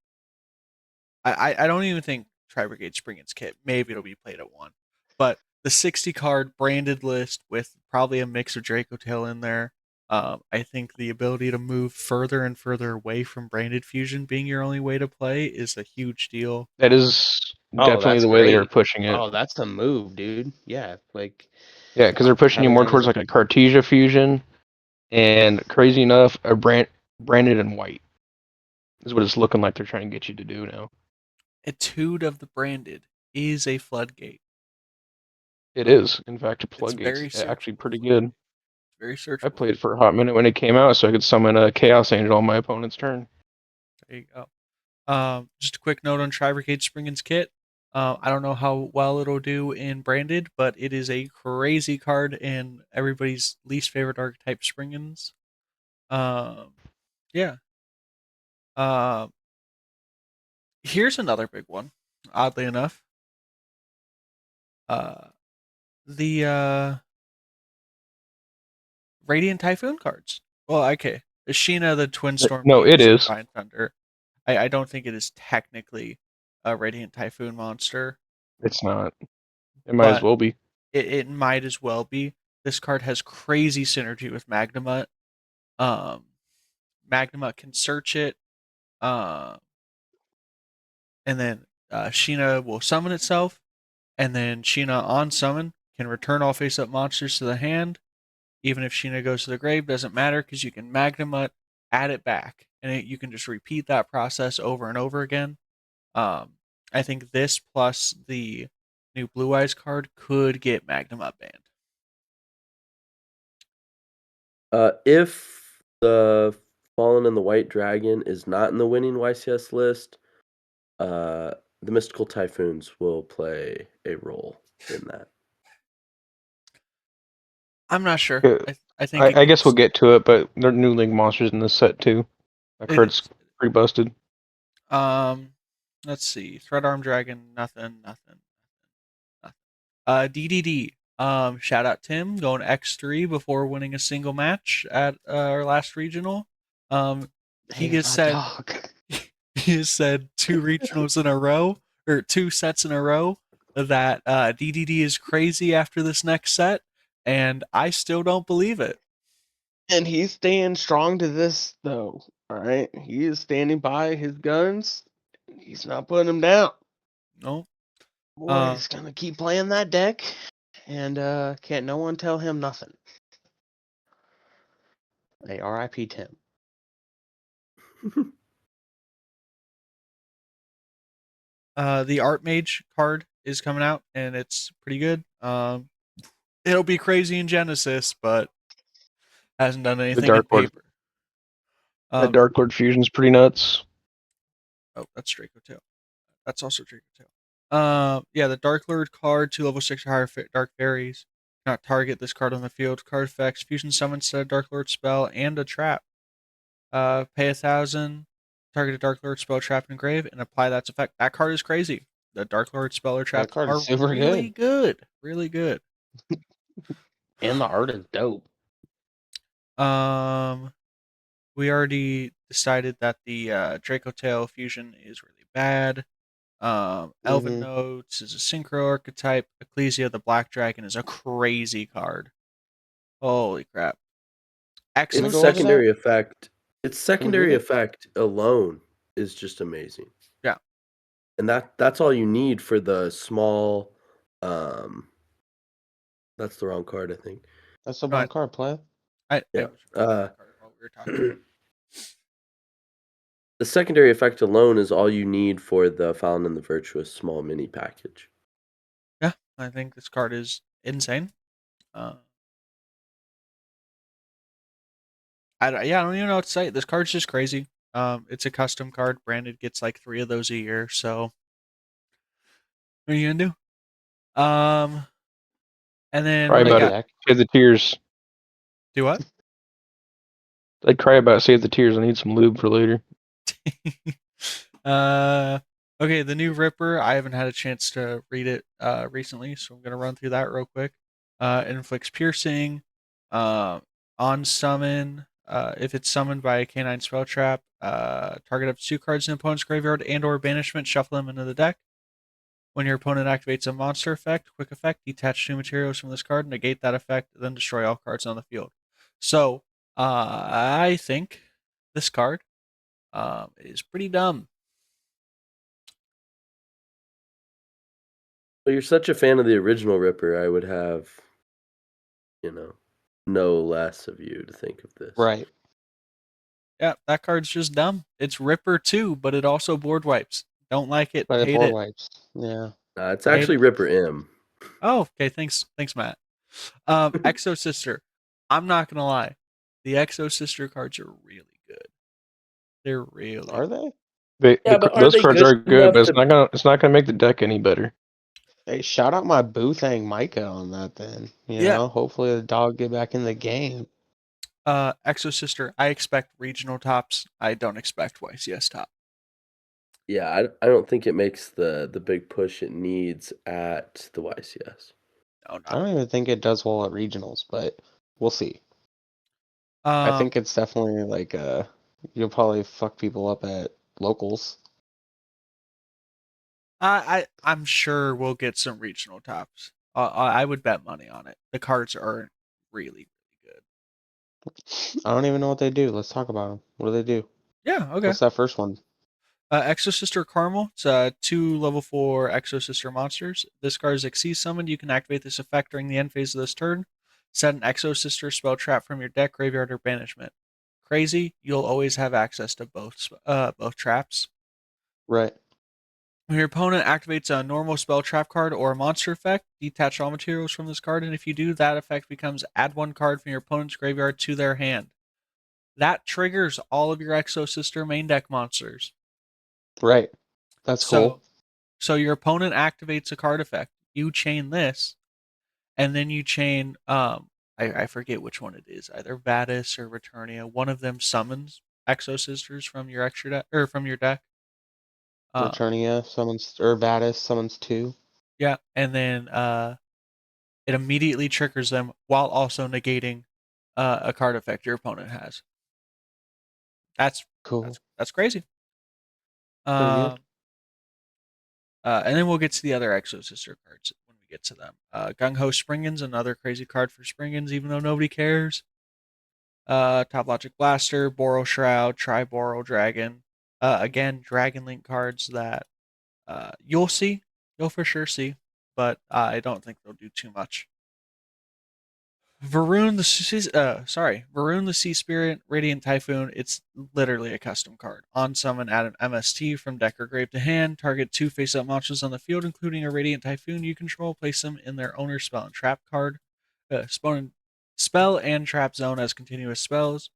don't even think Tri Brigade Springen's kit. Maybe it'll be played at 1, but the 60 card branded list with probably a mix of Draco Tail in there. I think the ability to move further and further away from branded fusion being your only way to play is a huge deal. That is Oh, definitely that's the way they are great. pushing it. Oh, that's a move, dude. Yeah, like Yeah, because they're pushing you having more that as towards like a Cartesia fusion, and crazy enough, a branded in white is what it's looking like they're trying to get you to do now. Etude of the branded is a floodgate. It is, in fact, It's Floodgate's very actually searchable. pretty good. Very searchable. I played for a hot minute when it came out, so I could summon a Chaos Angel on my opponent's turn. There you go. Just a quick note on Tri Brigade Springen's kit. I don't know how well it'll do in branded, but it is a crazy card in everybody's least favorite archetype, Springens. Yeah. Um, Here's another big one. Oddly enough, uh, the Radiant Typhoon cards. Well, okay, Sheena, the Twin Storm No, it Beams, is. Divine Thunder. I don't think it is technically a Radiant Typhoon monster, It's not. It might as but well be. it might as well be. This card has crazy synergy with Magnamut. Um, Magnamut can search it, uh, and then Sheena will summon itself, and then Sheena on summon can return all face-up monsters to the hand. Even if Sheena goes to the grave, doesn't matter because you can Magnamut, add it back, and you can just repeat that process over and over again. Um, I think this plus the new Blue Eyes card could get Magnamut banned. If the Fallen and the White Dragon is not in the winning YCS list, the Mystical Typhoons will play a role in that. I'm not sure. Yeah, I think I guess we'll get to it, but there are new Link monsters in this set too. That it card's is. pretty busted. Let's see. Thread Arm Dragon, nothing. DDD. Shout out Tim going X3 before winning a single match at our last regional. He He's has my said dog. he has said 2 regionals in a row or 2 sets in a row that DDD is crazy after this next set, and I still don't believe it. And he's staying strong to this, though. All right, he is standing by his guns. He's not putting them down. No. Boy, he's gonna keep playing that deck, and can't no one tell him nothing. Hey, R.I.P. Tim. The Archmage card is coming out, and it's pretty good. It'll be crazy in Genesis, but hasn't done anything in Dark Lord. paper. That Dark Lord fusion's pretty nuts. Oh, that's Draco Tail. That's also Draco Tail. Yeah, the Dark Lord card, 2 level 6 or higher Dark Fairies. Cannot target this card on the field. Card effects: fusion summon instead of Dark Lord spell and a trap. Pay 1,000, target a Dark Lord spell, trap, and grave, and apply that effect. That card is crazy. The Dark Lord spell or That traps card are is super really good, good. Really good. and the art is dope. We already decided that the Draco Tail fusion is really bad. Elven Notes is a synchro archetype. Ecclesia the Black Dragon is a crazy card. Holy crap. Can we Its go over X-Force. secondary effect, its secondary effect alone is just amazing. Yeah. And that's all you need for the small that's the wrong card, I think. That's the No, wrong card, play. I Yeah. was reading that card while we were talking. The secondary effect alone is all you need for the Fountain and the Virtuous small mini package. Yeah, I think this card is insane. I don't even know what to say. This card's just crazy. It's a custom card. Branded gets like 3 of those a year, so what are you gonna do? And then Probably I about got it. Shed the tears. Do what? I'd cry about Save the Tears. I need some lube for later. Okay, the new Ripper. I haven't had a chance to read it recently, so I'm gonna run through that real quick. It inflicts piercing, on summon. If it's summoned by a canine spell trap, target up to 2 cards in opponent's graveyard and/or banishment. Shuffle them into the deck. When your opponent activates a monster effect, quick effect, detach 2 materials from this card, negate that effect, then destroy all cards on the field. So, I think this card is pretty dumb. Well, you're such a fan of the original Ripper, I would have, no less of you to think of this. Right. Yeah, that card's just dumb. It's Ripper 2, but it also board wipes. Don't like it. By the Hate board it. wipes. Yeah. It's actually Ripper M. Oh, okay. Thanks, Matt. Exo Sister. I'm not gonna lie, the Exo Sister cards are really good. They're really Are they? Yeah, but are Those they cards good are good, enough but it's to? not gonna make the deck any better. Hey, shout out my Boothang Micah on that then. Yeah. Hopefully the dog get back in the game. Exo Sister. I expect regional tops. I don't expect YCS top. Yeah, I don't think it makes the big push it needs at the YCS. No, I don't even think it does well at regionals, but we'll see. I not. think it's definitely like you'll probably fuck people up at locals. I'm sure we'll get some regional tops. I would bet money on it. The cards are really, really good. I don't even know what they do. Let's talk about them. What do they do? Yeah. Okay. What's that first one? Exo Sister Carmel. It's 2 level 4 Exo Sister monsters. This card is Xyz summoned. You can activate this effect during the end phase of this turn. Set an Exo Sister spell trap from your deck, graveyard, or banishment. Crazy. You'll always have access to both traps. Right. When your opponent activates a normal spell trap card or a monster effect, detach all materials from this card, and if you do, that effect becomes add 1 card from your opponent's graveyard to their hand. That triggers all of your Exo Sister main deck monsters. Right. That's cool. So your opponent activates a card effect. You chain this, and then you chain I forget which one it is, either Vadis or Returnia. One of them summons Exo Sisters from your extra deck or from your deck. Returnia summons or Vadis summons 2. Yeah, and then it immediately triggers them while also negating a card effect your opponent has. That's Cool. that's crazy. Pretty good. And then we'll get to the other Exo Sister cards when we get to them. Gung Ho Springens, another crazy card for Springens, even though nobody cares. Top Logic Blaster, Boral Shroud, Tri-Boral Dragon. Again, Dragon Link cards that you'll see. You'll for sure see. But I don't think they'll do too much. Varun the Sea Spirit, Radiant Typhoon. It's literally a custom card. On summon, add an MST from deck or grave to hand. Target 2 face-up monsters on the field, including a Radiant Typhoon you control. Place them in their owner's spell and trap card. Spell and trap zone as continuous spells.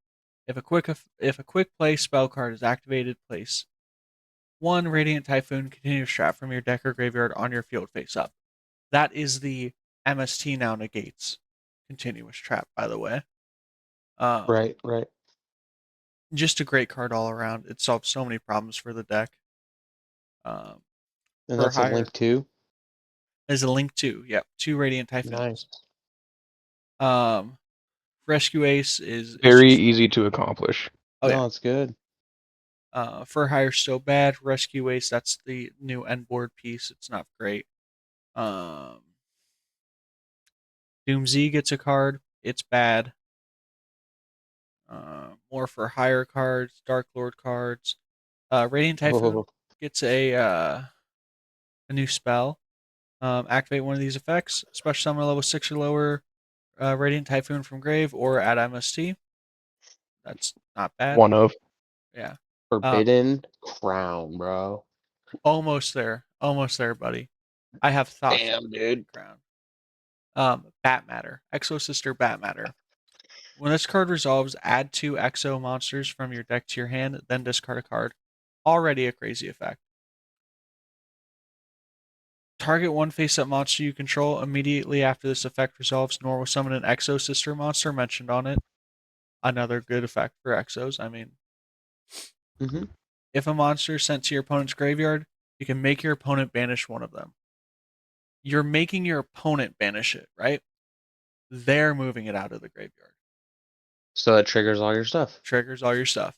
If a quick play spell card is activated, place 1 Radiant Typhoon continuous trap from your deck or graveyard on your field face up. That is the MST now negates continuous trap, by the way. Right. Just a great card all around. It solves so many problems for the deck. And For that's a higher, link 2. there's a link too. Yep, 2 Radiant Typhoons. Nice. Rescue Ace is Very just, easy to accomplish. oh yeah. No, it's good. For hire so bad. Rescue Ace, that's the new end board piece. It's not great. Doom Z gets a card. It's bad. More for hire cards, Dark Lord cards. Radiant Typhoon Oh, gets a new spell. Activate one of these effects. Special summon level 6 or lower. Radiant Typhoon from grave or add MST. That's not bad. One of. Yeah. Forbidden Crown, bro. Almost there. Almost there, buddy. I have thoughts. Damn, dude. Crown. Bat Matter. Exo Sister Bat Matter. When this card resolves, add 2 Exo monsters from your deck to your hand, then discard a card. Already a crazy effect. Target one face-up monster you control immediately after this effect resolves, nor will summon an Exo sister monster mentioned on it. Another good effect for Exos. I mean, Mm-hmm. if a monster is sent to your opponent's graveyard, you can make your opponent banish one of them. You're making your opponent banish it, right? They're moving it out of the graveyard. So it triggers all your stuff. Triggers all your stuff.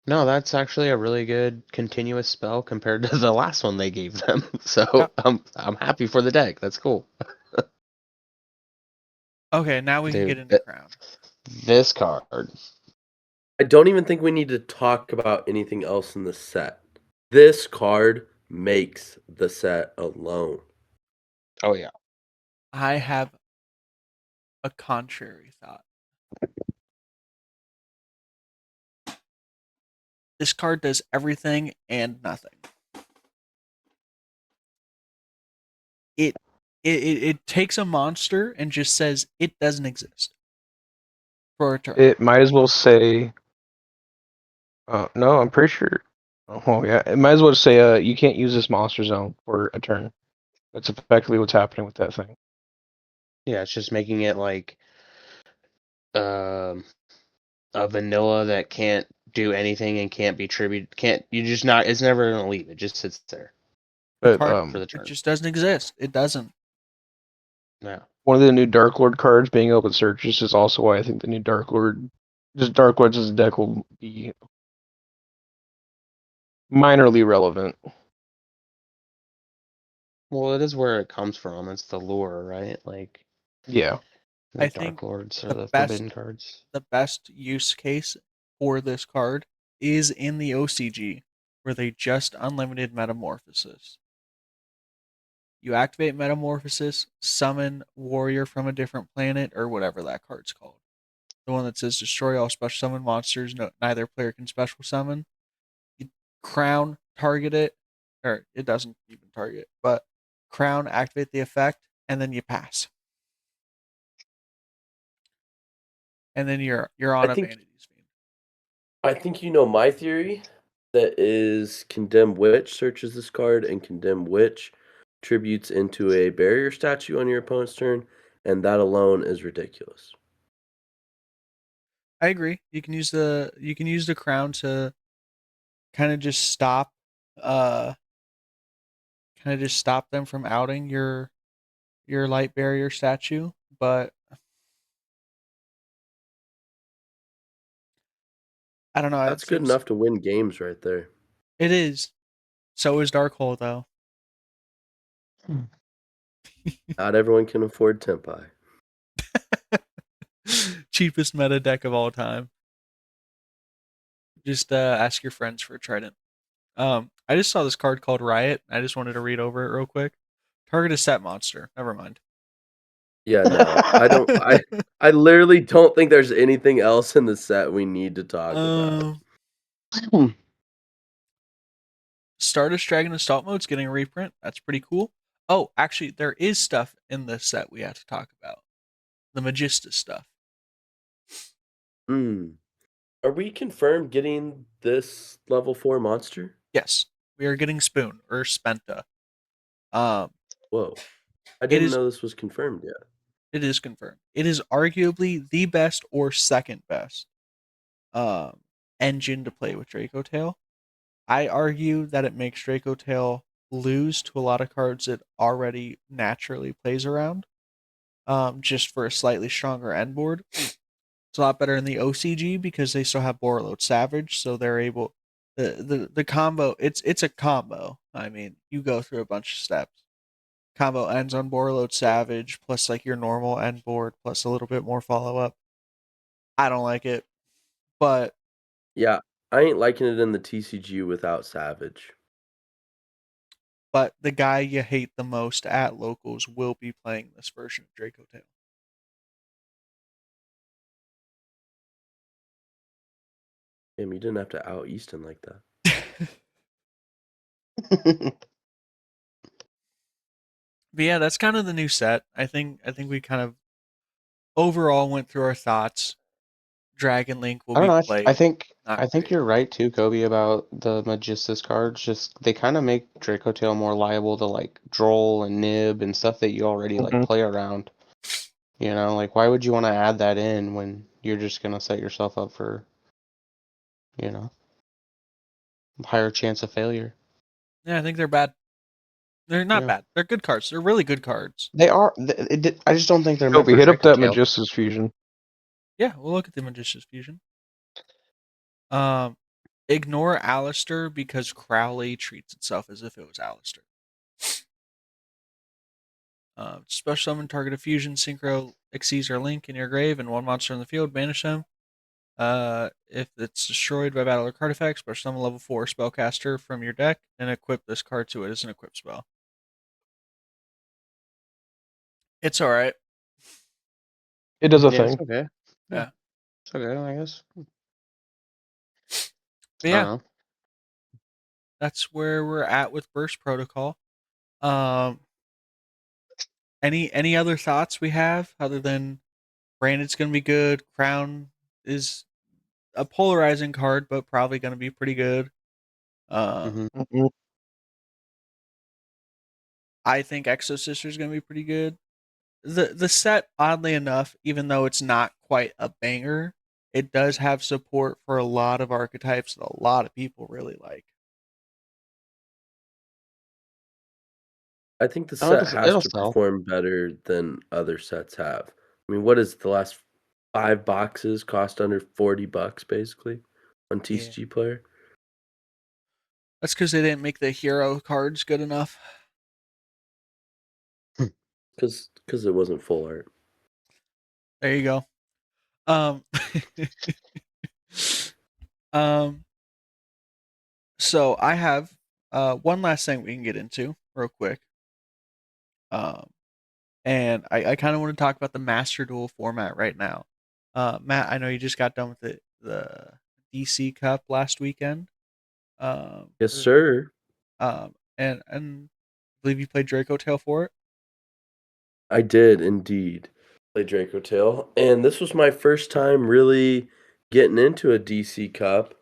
No, that's actually a really good continuous spell compared to the last one they gave them. So Yep. I'm happy for the deck. That's cool. Okay, now we can get Dude, into Crown. this card. I don't even think we need to talk about anything else in the set. This card makes the set alone. Oh yeah. I have a contrary thought. This card does everything and nothing. It takes a monster and just says it doesn't exist for a turn. It might as well say. No, I'm pretty sure. Oh yeah, it might as well say you can't use this monster zone for a turn. That's effectively what's happening with that thing. Yeah, it's just making it like a vanilla that can't do anything and can't be tribute. Can't you just not? It's never gonna leave. It just sits there The But card for the it turn. just doesn't exist. It doesn't. Yeah. one of the new Dark Lord cards being open searches is also why I think the new Dark Lord, just Dark Lords as a deck will be minorly relevant. Well, it is where it comes from. It's the lure, right? Like Yeah. the I Dark think Lords or the the best Forbidden cards. the best use case for this card is in the OCG, where they just unlimited Metamorphosis. You activate Metamorphosis, summon Warrior from a different planet, or whatever that card's called. The one that says destroy all special summon monsters neither player can special summon. You crown, target it, or it doesn't even target, but crown, activate the effect, and then you pass. And then you're on I a think Vanity's Fiend. I think you know my theory. That is Condemn Witch searches this card, and Condemn Witch tributes into a barrier statue on your opponent's turn, and that alone is ridiculous. I agree. You can use the crown to kind of just stop uh them from outing your light barrier statue, but I don't know, it That's good seems enough to win games right there. it is. So is Darkhold though. Not everyone can afford Tempai. Cheapest meta deck of all time. Just ask your friends for a trident. I just saw this card called Riot. I just wanted to read over it real quick. Target a set monster. Never mind. Yeah, no, I don't. I literally don't think there's anything else in the set we need to talk about. Stardust Dragon Assault Mode's getting a reprint. That's pretty cool. Oh, actually, there is stuff in this set we have to talk about. The Magista stuff. Hmm. Are we confirmed getting this level 4 monster? Yes, we are getting Spoon or Spenta. Um, Whoa. I it didn't is know this was confirmed yet. it is confirmed. It is arguably the best or second best engine to play with Draco Tail. I argue that it makes Draco Tail lose to a lot of cards it already naturally plays around, just for a slightly stronger end board. It's a lot better in the OCG because they still have Borreload Savage, so they're able the combo. It's a combo. I mean, you go through a bunch of steps. Combo ends on Borreload Savage plus like your normal end board plus a little bit more follow up. I don't like it, but Yeah, I ain't liking it in the TCG without Savage. the guy you hate the most at locals will be playing this version of Draco Tail. Damn, you didn't have to out Easton like that. But yeah, that's kind of the new set. I think we kind of overall went through our thoughts. Dragon Link will I don't be know. played. I think Not I think great. you're right too, Kobe, about the Magistus cards. Just they kind of make Draco Tail more liable to like Droll and Nib and stuff that you already like Mhm. play around. You know, like why would you want to add that in when you're just gonna set yourself up for, you know, higher chance of failure? Yeah, I think they're bad. They're not Yeah, bad. They're good cards. They're really good cards. they are. I just don't think they're meant Cobey, for hit up Draco that Tail. Magistus fusion. Yeah, we'll look at the Magician's Fusion. Ignore Alistair because Crowley treats itself as if it was Alistair. Special summon target a fusion, synchro, Xyz, or Link in your grave, and one monster in the field, banish them. If it's destroyed by battle or card effects, special summon level 4 spellcaster from your deck and equip this card to it as an equip spell. It's alright. It does a Yeah, it's thing. okay. Yeah. It's okay, I guess. But I yeah, don't know. that's where we're at with Burst Protocol. Um, any other thoughts we have other than Branded's going to be good? Crown is a polarizing card, but probably going to be pretty good. Mhm. Mhm. I think Exo Sister is going to be pretty good. The set, oddly enough, even though it's not quite a banger, it does have support for a lot of archetypes that a lot of people really like. I think the Oh, set has it'll to sell. perform better than other sets have. I mean, what is the last 5 boxes cost under $40 basically on Yeah, TCG Player? that's because they didn't make the hero cards good enough. Because it wasn't full art. There you go. Um, um, so I have one last thing we can get into real quick. Um, and I kind of want to talk about the Master Duel format right now. Matt, I know you just got done with the DC Cup last weekend. Yes, sir. And I believe you played Draco Tail for it. I did indeed play Draco Tail, and this was my first time really getting into a DC Cup.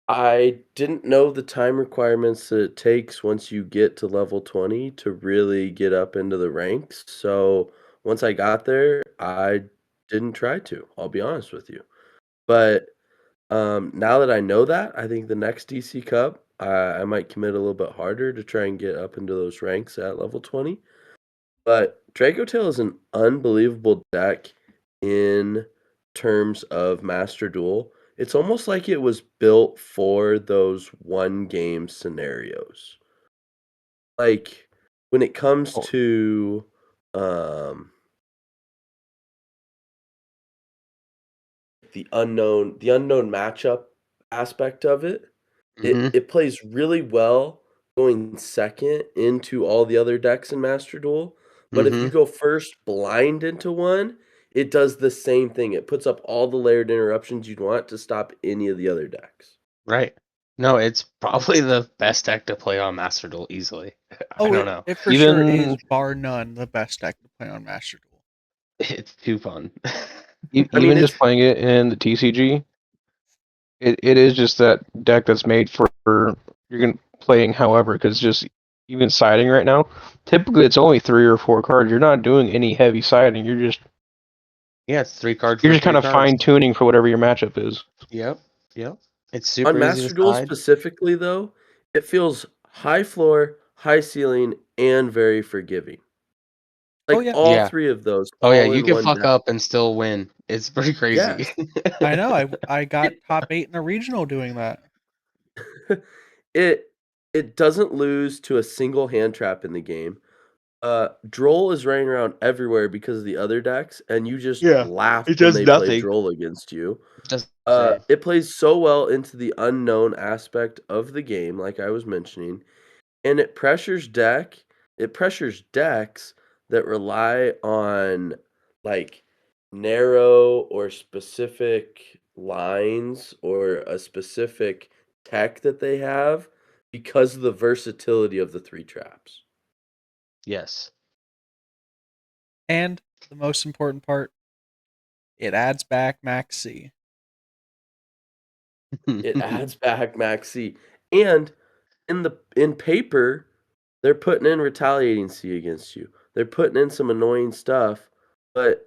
I didn't know the time requirements that it takes once you get to level 20 to really get up into the ranks. So once I got there, I didn't try to, I'll be honest with you. But now that I know that, I think the next DC Cup, I might commit a little bit harder to try and get up into those ranks at level 20. But Draco Tail is an unbelievable deck in terms of Master Duel. It's almost like it was built for those one game scenarios. Like when it comes Oh. to um the unknown matchup aspect of it, Mhm. it plays really well going second into all the other decks in Master Duel. But if you Mhm. go first blind into one, it does the same thing. It puts up all the layered interruptions you'd want to stop any of the other decks. Right. No, it's probably the best deck to play on Master Duel easily. I Oh, don't know. it for sure is Even bar none the best deck to play on Master Duel. It's too fun. I mean, even just playing it in the TCG, it is just that deck that's made for you're gonna playing however, because just even siding right now, typically it's only 3 or 4 cards. You're not doing any heavy siding. Yeah, it's 3 cards You're for just kind three of cards. fine tuning for whatever your matchup is. Yep. Yep. It's on super easy to Master Duel side. specifically, though, it feels high floor, high ceiling, and very forgiving. Oh Like yeah, all Yeah. three of those Oh yeah, all you in can one fuck deck. up and still win. It's pretty crazy. Yes. I know. I got It top 8 in the regional doing that. it it doesn't lose to a single hand trap in the game. Droll is running around everywhere because of the other decks, and you just Yeah. laugh It when does they play nothing. Droll against you. Just insane. It plays so well into the unknown aspect of the game, like I was mentioning, and it pressures decks that rely on like narrow or specific lines or a specific tech that they have because of the versatility of the 3 traps. Yes. And the most important part, it adds back Max C. It adds back Max C. And in paper, they're putting in retaliating C against you. They're putting in some annoying stuff, but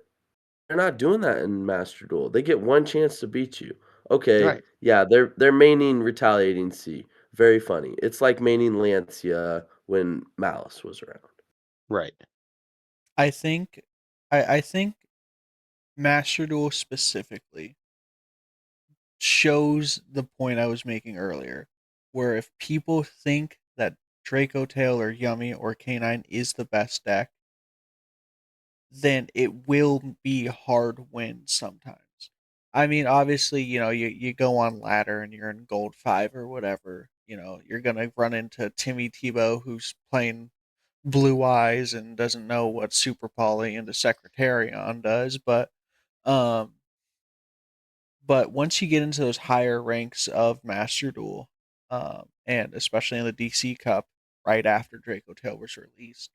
they're not doing that in Master Duel. They get one chance to beat you. Okay, Right. yeah, they're maining retaliating C. Very funny. It's like maining Lancia when Malice was around. Right. I think I think Master Duel specifically shows the point I was making earlier, where if people think that Draco Tail or Yummy or Canine is the best deck, then it will be hard wins sometimes. I mean, obviously, you go on ladder and you're in gold 5 or whatever, you're gonna run into Timmy Tebow who's playing Blue Eyes and doesn't know what Super Poly into Secretarion does, um but once you get into those higher ranks of Master Duel, and especially in the DC Cup right after Draco Tail was released,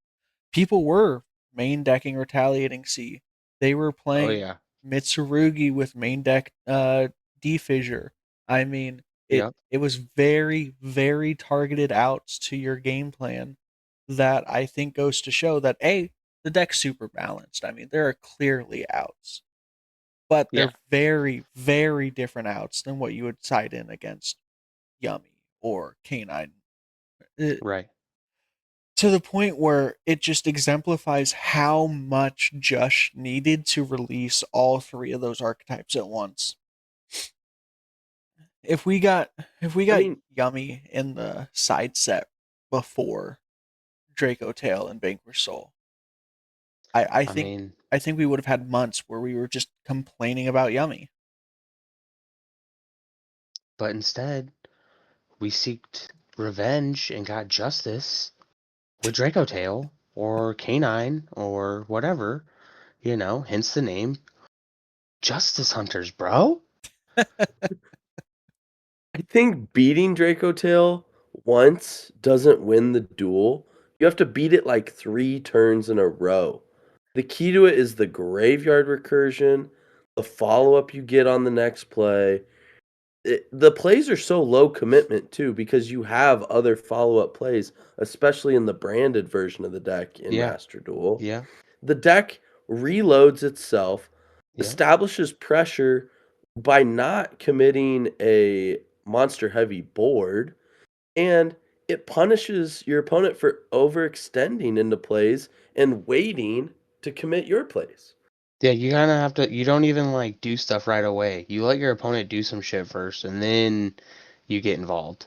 people were main decking Retaliating C. They were Oh playing yeah. Mitsurugi with main deck D-Fissure. I mean, it Yep. it was very, very targeted outs to your game plan that I think goes to show that the deck's super balanced. I mean, there are clearly outs, but Yeah. they're very, very different outs than what you would side in against Yummy or Canine. Right. To the point where it just exemplifies how much Jush needed to release all three of those archetypes at once. If we got I mean, Yummy in the side set before Draco Tail and Vanquish Soul, I I think mean, we would have had months where we were just complaining about Yummy. but instead we seeked revenge and got justice with Draco Tail or Canine or whatever, hence the name Justice Hunters, bro. I think beating Draco Tail once doesn't win the duel. You have to beat it like 3 turns in a row. The key to it is the graveyard recursion, the follow-up you get on the next play. The plays are so low commitment too because you have other follow-up plays, especially in the branded version of the deck in Yeah. Master Duel. Yeah. The deck reloads itself, Yeah. establishes pressure by not committing a monster heavy board, and it punishes your opponent for overextending into plays and waiting to commit your plays. Yeah, you kind of have to, you don't even like do stuff right away. You let your opponent do some shit first and then you get involved.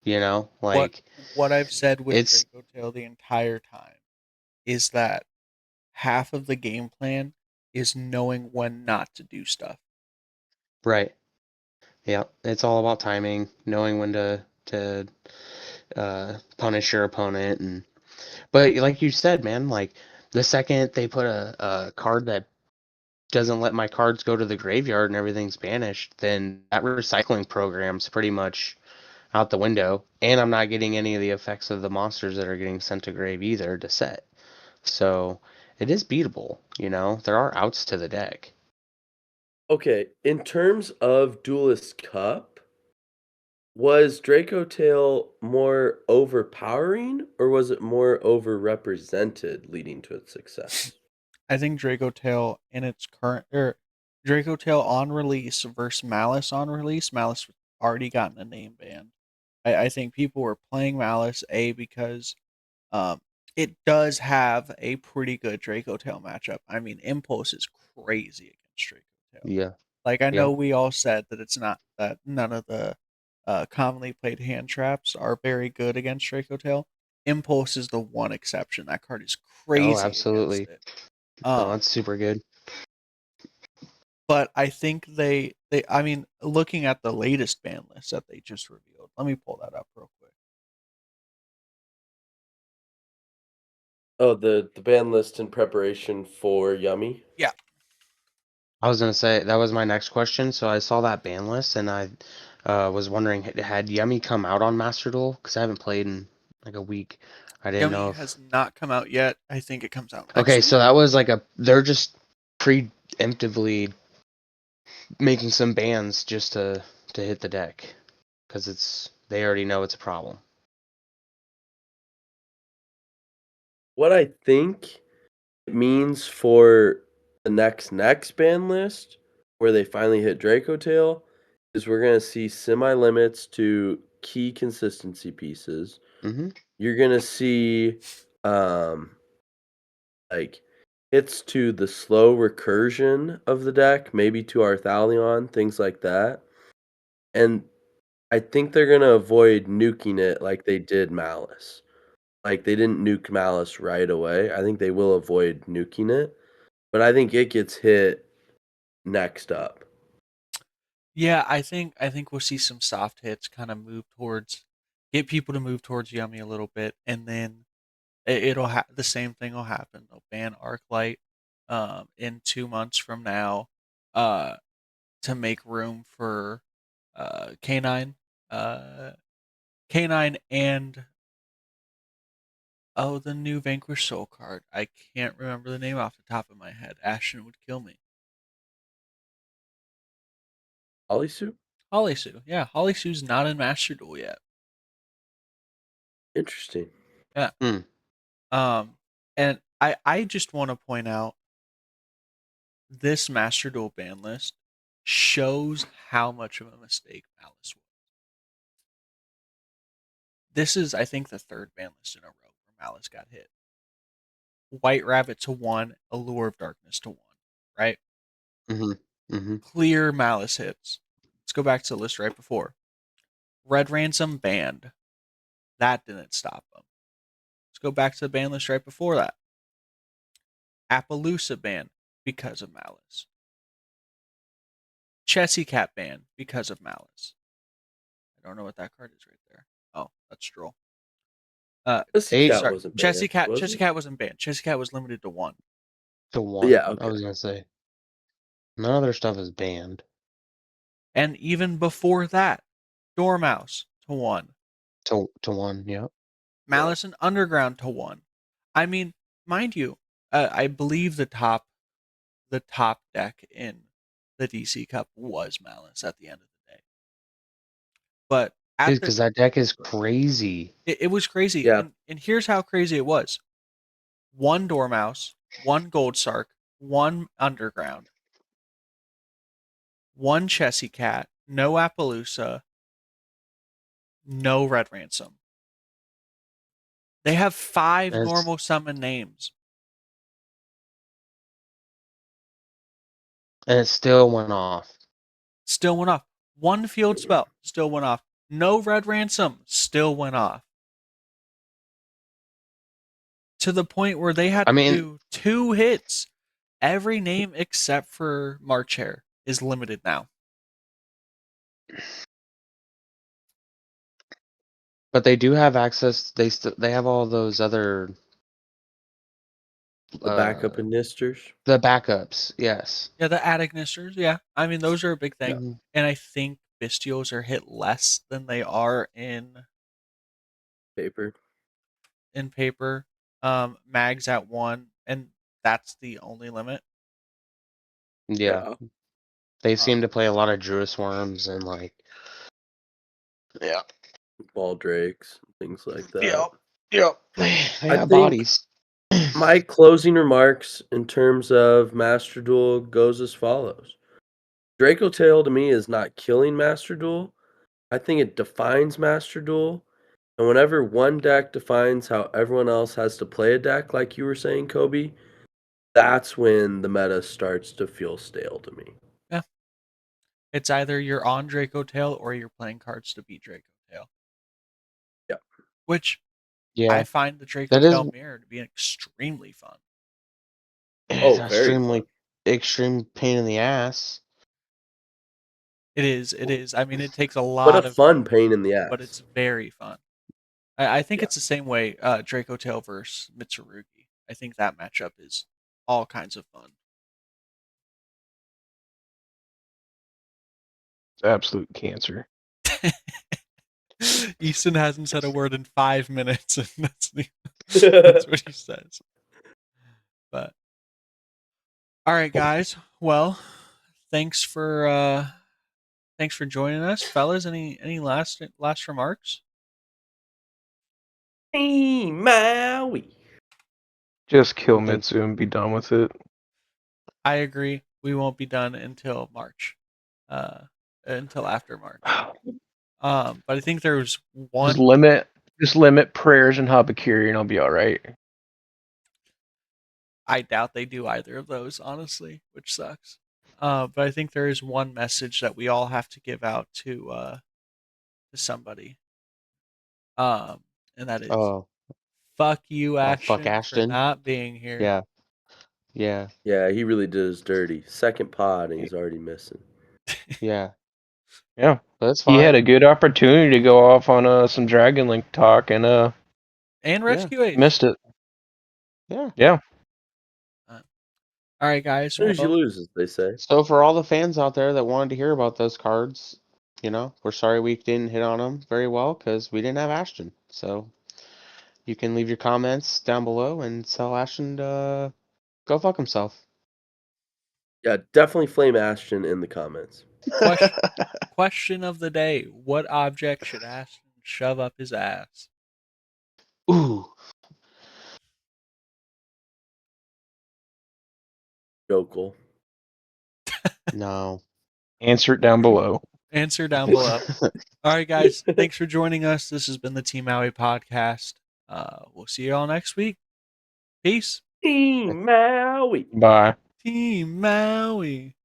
what Like what I've said with it's Draco Tail the entire time is that half of the game plan is knowing when not to do stuff. right. Yeah, it's all about timing, knowing when to punish your opponent but like you said, man, like the second they put a card that doesn't let my cards go to the graveyard and everything's banished, then that recycling program's pretty much out the window, and I'm not getting any of the effects of the monsters that are getting sent to grave either to set. So it is beatable, There are outs to the deck. Okay, in terms of Duelist Cup, was Draco Tail more overpowering or was it more overrepresented leading to its success? I think Draco Tail in its current Draco Tail on release versus Malice on release, Malice already gotten a name ban. I think people were playing Malice because um, it does have a pretty good Draco Tail matchup. I mean, Impulse is crazy against Draco Tail. Yeah. Like I Yeah. know we all said that it's not that none of the commonly played hand traps are very good against Draco Tail. Impulse is the one exception. That card is Oh, crazy against absolutely. it. No, Um, that's super good. but I think they I mean, looking at the latest ban list that they just revealed. Let me pull that up real quick. Oh, the ban list in preparation for Yummy? Yeah. I was gonna say that was my next question. So I saw that ban list, and I was wondering, had Yummy come out on Master Duel? Because I haven't played in like a week. I didn't Yummy know has if. not come out yet. I think it comes out next Okay, week. so that was like they're just preemptively making some bans just to hit the deck because they already know it's a problem. What I think it means for the next ban list, where they finally hit Draco Tail, is we're gonna see semi-limits to key consistency pieces. Mm-hmm. You're gonna see like hits to the slow recursion of the deck, maybe to Arthalion, things like that. And I think they're gonna avoid nuking it like they did Malice. Like they didn't nuke Malice right away. I think they will avoid nuking it, but I think it gets hit next up. Yeah, I think we'll see some soft hits kind of get people to move towards Yummy a little bit, and then the same thing will happen. They'll ban Arclight in 2 months from now uh, to make room for Canine, uh, Canine, and the new Vanquish Soul card. I can't remember the name off the top of my head. Ashton would kill me. Alisu? Holisu, yeah, Holisu's not in Master Duel yet. Interesting. Yeah. And I just want to point out this Master Duel ban list shows how much of a mistake Malice was. This is, I think, the third ban list in a row where Malice got hit. White Rabbit to 1, Allure of Darkness to 1, right? Mm-hmm. Mm-hmm. Clear Malice hits. Let's go back to the list right before. Red Ransom banned. That didn't stop them. Let's go back to the ban list right before that. Appaloosa banned because of Malice. Chessy Cat banned because I don't know what that card is right there. Oh, that's Stroll. Chessy Cat Sorry, wasn't banned, Chessy Cat was it? wasn't banned. Chessy Cat was limited to 1. To 1. Yeah, I okay. was gonna say none of their stuff is banned. And even before that, Dormouse to 1. To 1. Yep. Malice and Underground to 1. I mean, mind you, I believe the top deck in the DC Cup was Malice at the end of the day. But Dude, because that deck is crazy. it was crazy. Yeah. And here's how crazy it was. 1 Dormouse, 1 Gold Sark, 1 Underground, 1 Chessy Cat, no Appaloosa, no Red Ransom. They have 5 normal summon names. And it still went off. Still went off. 1 field spell, still went off. No Red Ransom, still went off. To the point where they had to do 2 hits. Every name except for March Hare is limited now. But they do have access. They have all those other The backup inistors. The backups, yes. Yeah, the Adignisters, yeah. I mean, those are a big thing. Mm-hmm. And I think Bestials are hit less than they are in paper. Mags at 1, and that's the only limit. Yeah. They seem to play a lot of Druid Worms and Ball Drakes, things like that. Yep. They have think bodies. My closing remarks in terms of Master Duel goes as follows. Draco Tail to me is not killing Master Duel. I think it defines Master Duel. And whenever one deck defines how everyone else has to play a deck, like you were saying, Cobey, that's when the meta starts to feel stale to me. Yeah. It's either you're on Draco Tail or you're playing cards to beat Draco Tail. Yeah. Which Yeah. I find the Draco Tail mirror to be extremely fun. It's very fun. Extreme pain in the ass. It is. I mean, it takes a lot What a fun pain in the ass. But it's very fun. I think it's the same way Draco Tail versus Mitsurugi. I think that matchup is all kinds of fun. It's absolute cancer. Easton hasn't said a word in 5 minutes, and that's what he says. But all right, guys. Well, thanks for joining us, fellas. Any last remarks? Team Maui. Just kill I think- Mitsu and be done with it. I agree. We won't be done until March, until after March. But I think there's one. Just limit prayers and Habakiri, and I'll be all right. I doubt they do either of those, honestly, which sucks. But I think there is one message that we all have to give out to somebody. And that is, Oh, fuck you, fuck Ashton, for Ashton. not being here. Yeah. Yeah. Yeah, he really did his dirty. Second pod, and he's already missing. Yeah. Yeah, But that's he fine. had a good opportunity to go off on some Dragon Link talk and And Rescue Ace. missed it. Yeah. Yeah. All right, guys. As soon as you Well, lose, as they say. So for all the fans out there that wanted to hear about those cards, we're sorry we didn't hit on them very well because we didn't have Ashton. So you can leave your comments down below and tell Ashton to go fuck himself. Yeah, definitely flame Ashton in the comments. question of the day: what object should Ashton shove up his ass? Ooh. Yokel. No. Answer it down below. Answer down below. All right, guys. Thanks for joining us. This has been the Team Maui podcast. We'll see you all next week. Peace. Team Maui. Bye. Team Maui.